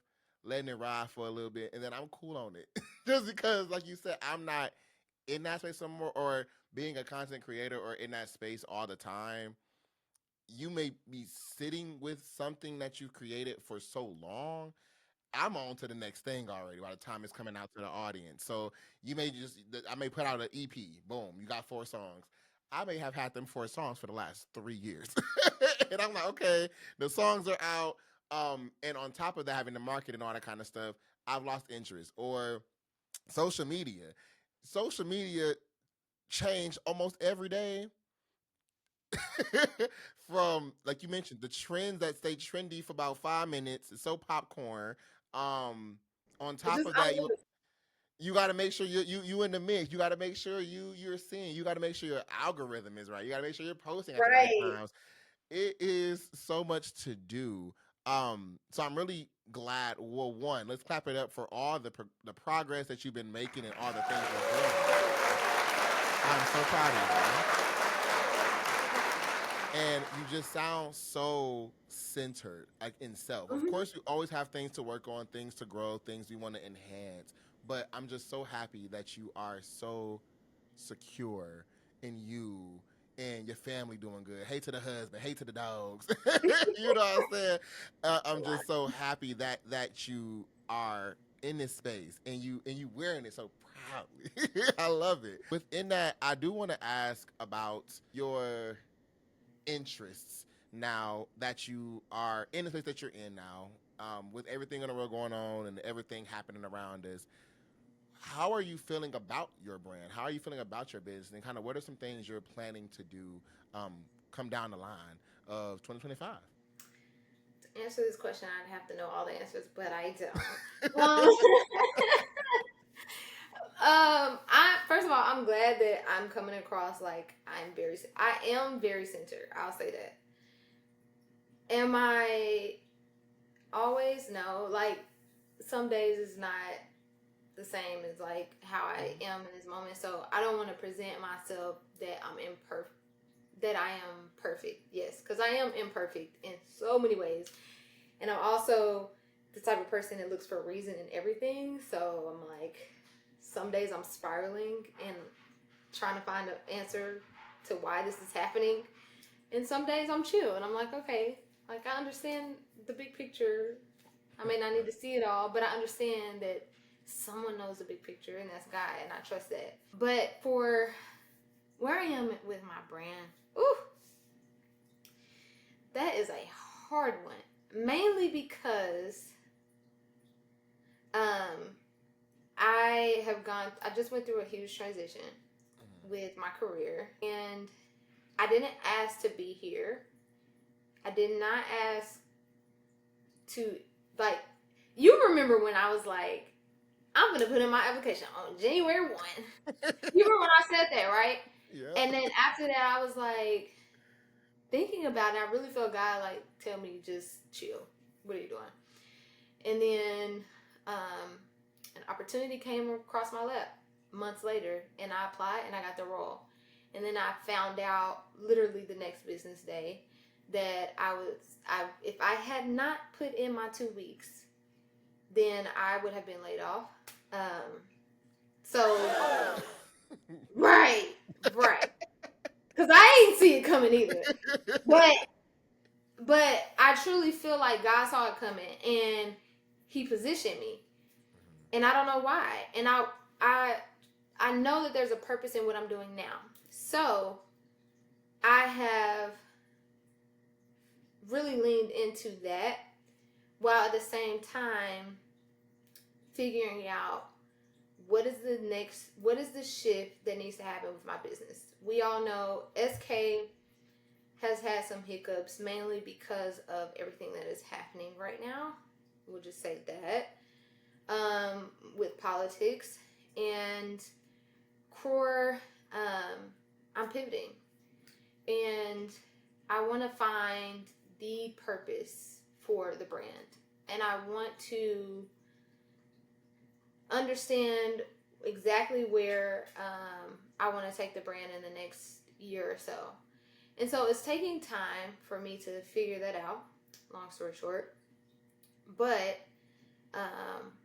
letting it ride for a little bit, and then I'm cool on it. Just because, like you said, I'm not in that space anymore, or being a content creator or in that space all the time. You may be sitting with something that you created for so long. I'm on to the next thing already by the time it's coming out to the audience. So I may put out an EP. Boom, you got 4 songs. I may have had them 4 songs for the last 3 years. And I'm like, okay, the songs are out. And on top of that, having the market and all that kind of stuff, I've lost interest. Or social media. Social media change almost every day. From, like you mentioned, the trends that stay trendy for about 5 minutes. It's so popcorn. Um, on It's top just of I'm that, you got to make sure you in the mix. You got to make sure you're seeing. You got to make sure your algorithm is right. You got to make sure you're posting at the right right. times. It is so much to do. So I'm really glad. Well, one, let's clap it up for all the progress that you've been making and all the things you're doing. I'm so proud of you. And you just sound so centered, like in self. Of Mhm. course, you always have things to work on, things to grow, things you want to enhance. But I'm just so happy that you are so secure in you and your family doing good. Hey to the husband, hey to the dogs. You know what I'm saying? I'm just so happy that you are in this space and you wearing it so proudly. I love it. Within that, I do want to ask about your interests now that you are in the place that you're in now, with everything in the world going on and everything happening around us. How are you feeling about your brand? How are you feeling about your business? And kind of what are some things you're planning to do, um, come down the line of 2025? To answer this question, I'd have to know all the answers, but I don't. I first of all, I'm glad that I'm coming across like I am very centered. I'll say that. Am I always? No. Like some days is not the same as like how I Mm-hmm. am in this moment. So I don't want to present myself that I'm imperfect. That I am perfect. Yes, because I am imperfect in so many ways, and I'm also the type of person that looks for a reason in everything. So I'm like, some days I'm spiraling and trying to find an answer to why this is happening. And some days I'm chill and I'm like, okay, like I understand the big picture. I may not need to see it all, but I understand that someone knows the big picture, and that's God, and I trust that. But for where I am with my brand, ooh, that is a hard one. Mainly because um I just went through a huge transition with my career, and I didn't ask to be here. I did not ask to, like, you remember when I was like, I'm gonna put in my application on January 1. You remember when I said that, right? Yeah. And then after that I was like thinking about it, I really felt God like tell me just chill. What are you doing? And then an opportunity came across my lap months later, and I applied and I got the role. And then I found out literally the next business day that I if I had not put in my 2 weeks, then I would have been laid off. Um, so right, right, because I ain't see it coming either. But I truly feel like God saw it coming and He positioned me, and I don't know why. And I I know that there's a purpose in what I'm doing now. So I have really leaned into that while at the same time figuring out what is the shift that needs to happen with my business. We all know SK has had some hiccups mainly because of everything that is happening right now. We'll just say that. With politics and core, I'm pivoting, and I want to find the purpose for the brand, and I want to understand exactly where I want to take the brand in the next year or so. And so it's taking time for me to figure that out, long story short. But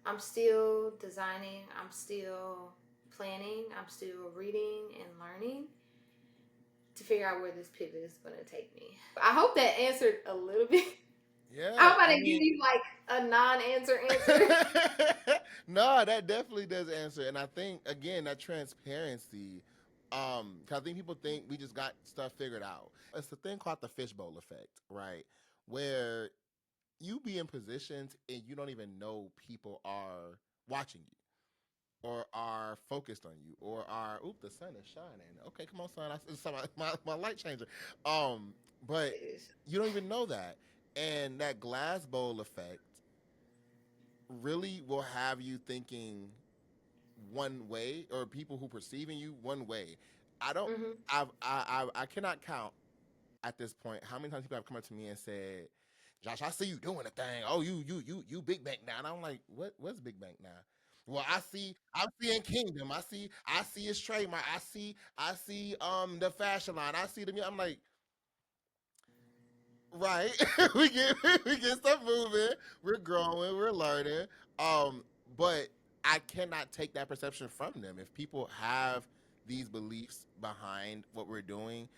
I'm still designing, I'm still planning, I'm still reading and learning to figure out where this pivot is going to take me. I hope that answered a little bit. I Yeah. hope I I didn't give mean, you like a non-answer answer. no, that definitely does answer. And I think again that transparency, 'cause I think people think we just got stuff figured out. It's the thing called the fishbowl effect, right? Where you be in positions and you don't even know people are watching you or are focused on you or are oop, the sun is shining. Okay, come on, son. I saw my light changer. But you don't even know that. And that glass bowl effect really will have you thinking one way, or people who perceiving you one way. I don't Mm-hmm. I cannot count at this point how many times people have come up to me and said, Josh, I see you doing a thing. Oh, you big bank now. And I'm like, what's big bank now? Well, I'm seeing Kingdom. I see his trademark. I see the fashion line. I see the I'm like, right. we get we get stuff moving. We're growing. We're learning. But I cannot take that perception from them. If people have these beliefs behind what we're doing,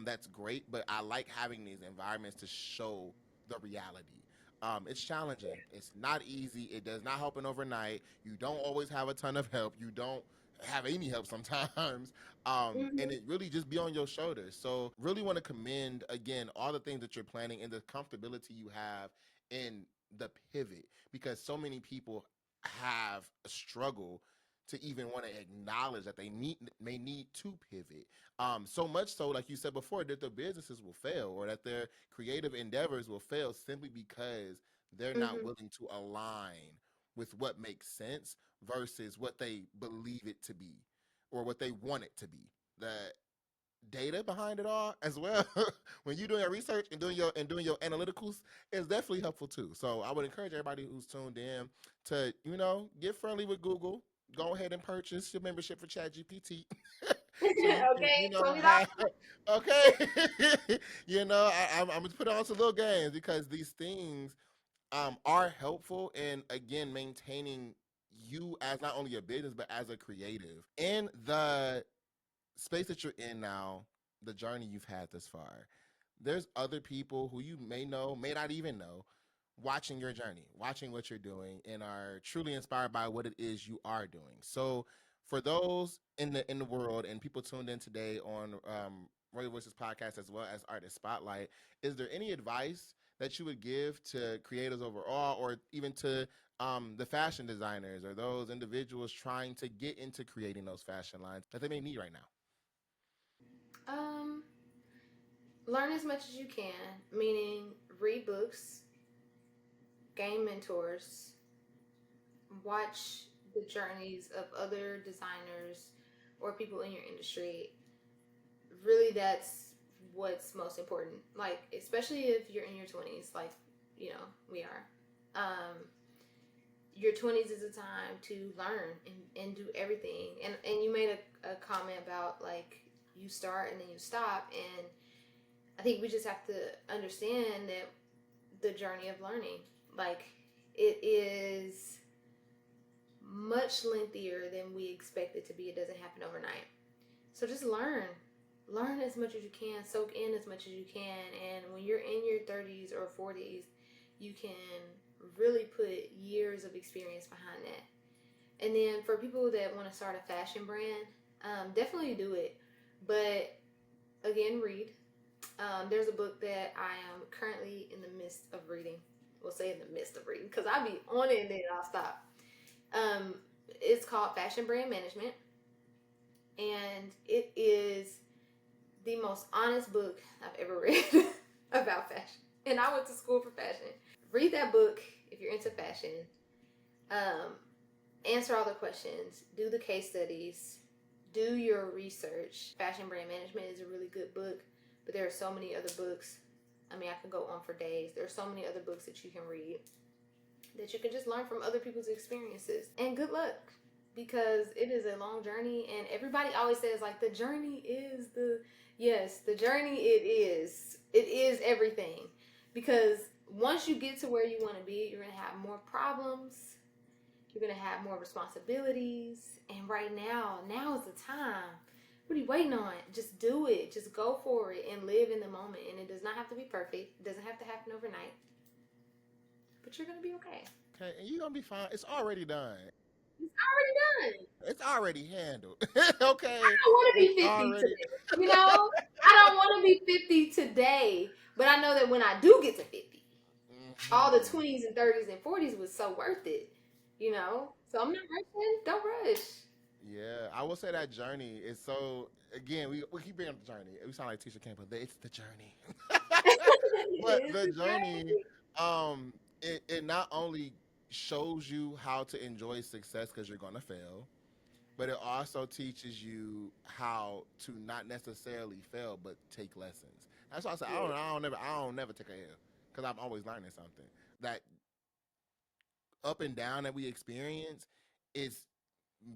that's great. But I like having these environments to show the reality. It's challenging. It's not easy. It does not happen overnight. You don't always have a ton of help. You don't have any help sometimes. And Mm-hmm. it really just be on your shoulders. So really want to commend again all the things that you're planning and the comfortability you have in the pivot, because so many people have a struggle to even want to acknowledge that they may need to pivot. So much so, like you said before, that their businesses will fail or that their creative endeavors will fail simply because they're not Mm-hmm. willing to align with what makes sense versus what they believe it to be or what they want it to be. The data behind it all as well when you're doing your research and doing your analyticals is definitely helpful too. So I would encourage everybody who's tuned in to, get friendly with Google. Go ahead and purchase your membership for ChatGPT so you can, Okay, have $20. okay. I'm gonna put on some little games because these things are helpful in again maintaining you as not only a business but as a creative in the space that you're in now, the journey you've had this far. There's other people who you may know, may not even know, watching your journey, watching what you're doing, and are truly inspired by what it is you are doing. So, for those in the world and people tuned in today on Royal Voices podcast as well as Artist Spotlight, is there any advice that you would give to creators overall, or even to the fashion designers or those individuals trying to get into creating those fashion lines that they may need right now? Um, Learn as much as you can, meaning read books, gain mentors, watch the journeys of other designers or people in your industry. Really, that's what's most important. Like, especially if you're in your 20s, like, we are. Um, your 20s is a time to learn and do everything. And you made a comment about, like, you start and then you stop. And I think we just have to understand that the journey of learning, like, it is much lengthier than we expect it to be. It doesn't happen overnight. So just learn as much as you can, soak in as much as you can. And when you're in your 30s or 40s, you can really put years of experience behind that. And then for people that want to start a fashion brand, definitely do it. But again, read. There's a book that I am currently in the midst of reading. We'll say in the midst of reading because I'll be on it and then I'll stop. It's called Fashion Brand Management, and it is the most honest book I've ever read about fashion. And I went to school for fashion. Read that book if you're into fashion. Um, Answer all the questions. Do the case studies. Do your research. Fashion Brand Management is a really good book, but there are so many other books. I mean, I could go on for days. There are so many other books that you can read that you can just learn from other people's experiences. And good luck, because it is a long journey. And everybody always says, like, the journey is the, yes, the journey, it is everything. Because once you get to where you want to be, you're going to have more problems, you're going to have more responsibilities. And right now is the time. What are you waiting on? Just do it. Just go for it and live in the moment. And it does not have to be perfect. It doesn't have to happen overnight. But you're going to be okay. Okay, and you're gonna be fine. It's already done. It's already done. It's already handled. Okay, I don't want to it's be 50 already. today. I don't want to be 50 today. But I know that when I do get to 50, all the Mhm. 20s and 30s and 40s was so worth it, you know? So I'm not rushing. Don't rush. Yeah, I will say that journey is so. Again, we keep bringing up the journey. We sound like Tisha Campbell. It's the journey, but It's the the journey, journey. it not only shows you how to enjoy success because you're gonna fail, but it also teaches you how to not necessarily fail, but take lessons. That's why I say Yeah, I don't never take a L because I'm always learning something. That up and down that we experience is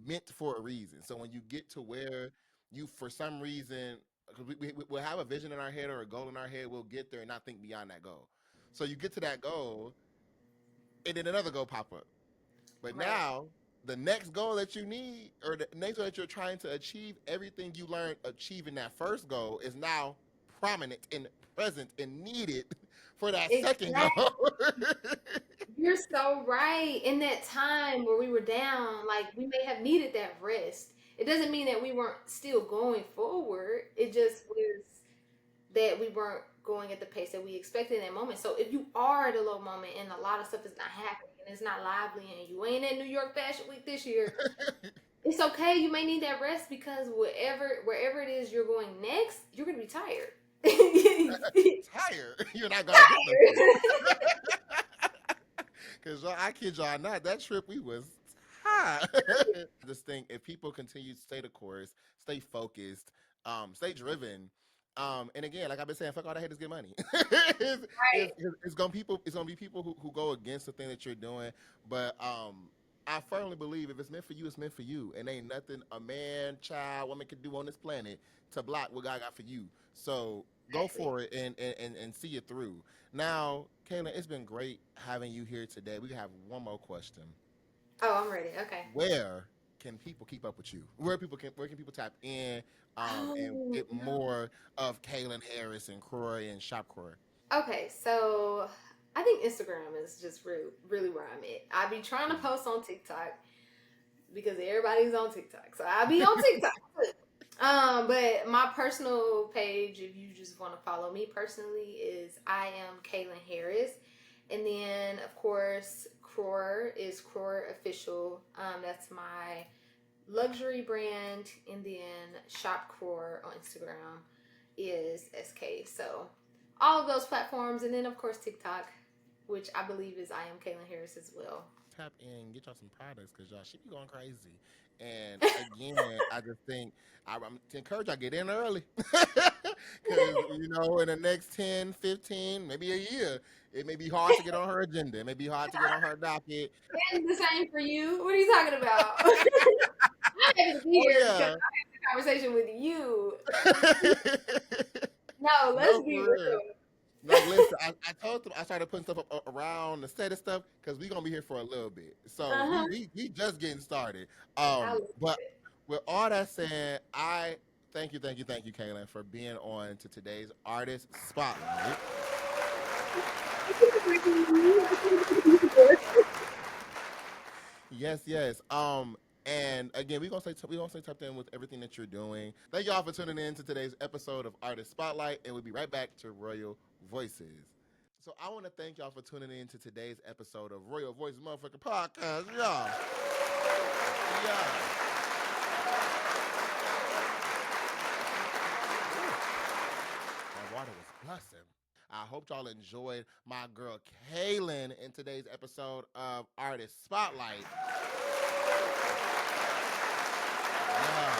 meant for a reason. So when you get to where you, for some reason, because we'll have a vision in our head or a goal in our head, we'll get there and not think beyond that goal. So you get to that goal, and then another goal pop up. But right. now the next goal that you need, or the next goal that you're trying to achieve, everything you learned achieving that first goal is now prominent and present and needed for that second Exactly. goal. You're so right. In that time where we were down, like we may have needed that rest. It doesn't mean that we weren't still going forward. It just was that we weren't going at the pace that we expected in that moment. So if you are at a low moment and a lot of stuff is not happening and it's not lively and you ain't at New York Fashion Week this year, it's okay. You may need that rest because wherever it is you're going next, you're gonna be tired. Tired. You're not gonna get them. Tired. Because I kid y'all not, that trip we was high. I just think if people continue to stay the course, stay focused, stay driven, and again, like I've been saying, fuck all that haters get money. Right. It's gonna be people who go against the thing that you're doing. But I firmly believe if it's meant for you, it's meant for you. And ain't nothing a man, child, woman can do on this planet to block what God got for you. So go Exactly. for it and see it through. Now, Kaylin, it's been great having you here today. We have one more question. Oh, I'm ready. Okay. Where can people keep up with you? Where can people tap in and Oh, get more of Kaylin Harris and Croy and Shop Croy? okay. So I think Instagram is just really where I'm at. I be trying to post on TikTok because everybody's on TikTok, so I be on TikTok too. But my personal page, if you just want to follow me personally, is I am Kaylin Harris, and then of course Krior is Krior Official. That's my luxury brand, and then Shop Krior on Instagram is SK. So all of those platforms, and then of course TikTok, which I believe is I am Kaylin Harris as well. Tap in, get y'all some products because y'all she be going crazy. And again, I just think I'm to encourage y'all get in early because in the next 10, 15, maybe a year, it may be hard to get on her agenda. It may be hard to get on her docket. And the same for you. What are you talking about? I'm happy to be Oh here because yeah. I had the conversation with you. No, let's No, be for real. real. Like, listen, I told them I started putting stuff up around the set and stuff because we're gonna be here for a little bit. So Uh-huh. we just getting started. I love But it. with all that said, I thank you, Kaylin, for being on to today's artist spotlight. Yes, yes. And again, we gonna stay tucked in with everything that you're doing. Thank y'all for tuning in to today's episode of Artist Spotlight, and we'll be right back to Royal Voices. So I want to thank y'all for tuning in to today's episode of Royal Voices motherfucking podcast. Y'all. Yeah. My water was blessing. I hope y'all enjoyed my girl Kaylin in today's episode of Artist Spotlight. Yeah.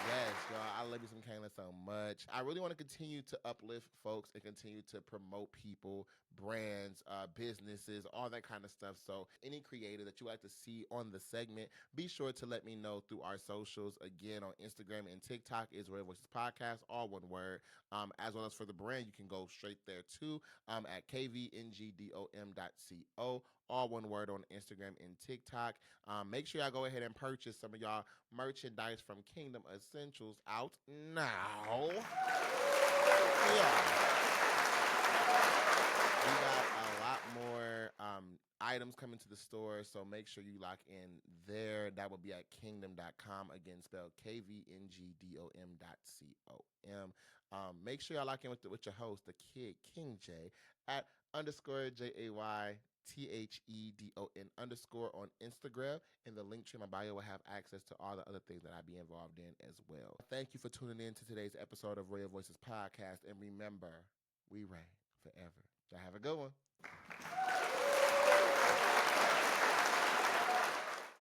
Yes, y'all. I love you some Kaylin so much. I really want to continue to uplift folks and continue to promote people, brands, businesses, all that kind of stuff. So, any creator that you like to see on the segment, be sure to let me know through our socials. Again, on Instagram and TikTok is Royal Voices Podcast, all one word. As well as for the brand, you can go straight there too at kvngdom.co, all one word on Instagram and TikTok. Make sure y'all go ahead and purchase some of y'all merchandise from Kingdom Essentials out now. Yeah. We got a lot more items coming to the store, so make sure you lock in there. That will be at kingdom.com. Again, spelled kvngdom.com. Make sure y'all lock in with your host, the kid Kvngdom, at underscore JAYTHEDON underscore on Instagram. And the link tree in my bio will have access to all the other things that I be involved in as well. Thank you for tuning in to today's episode of Royal Voices podcast. And remember, we reign forever. Y'all have a good one.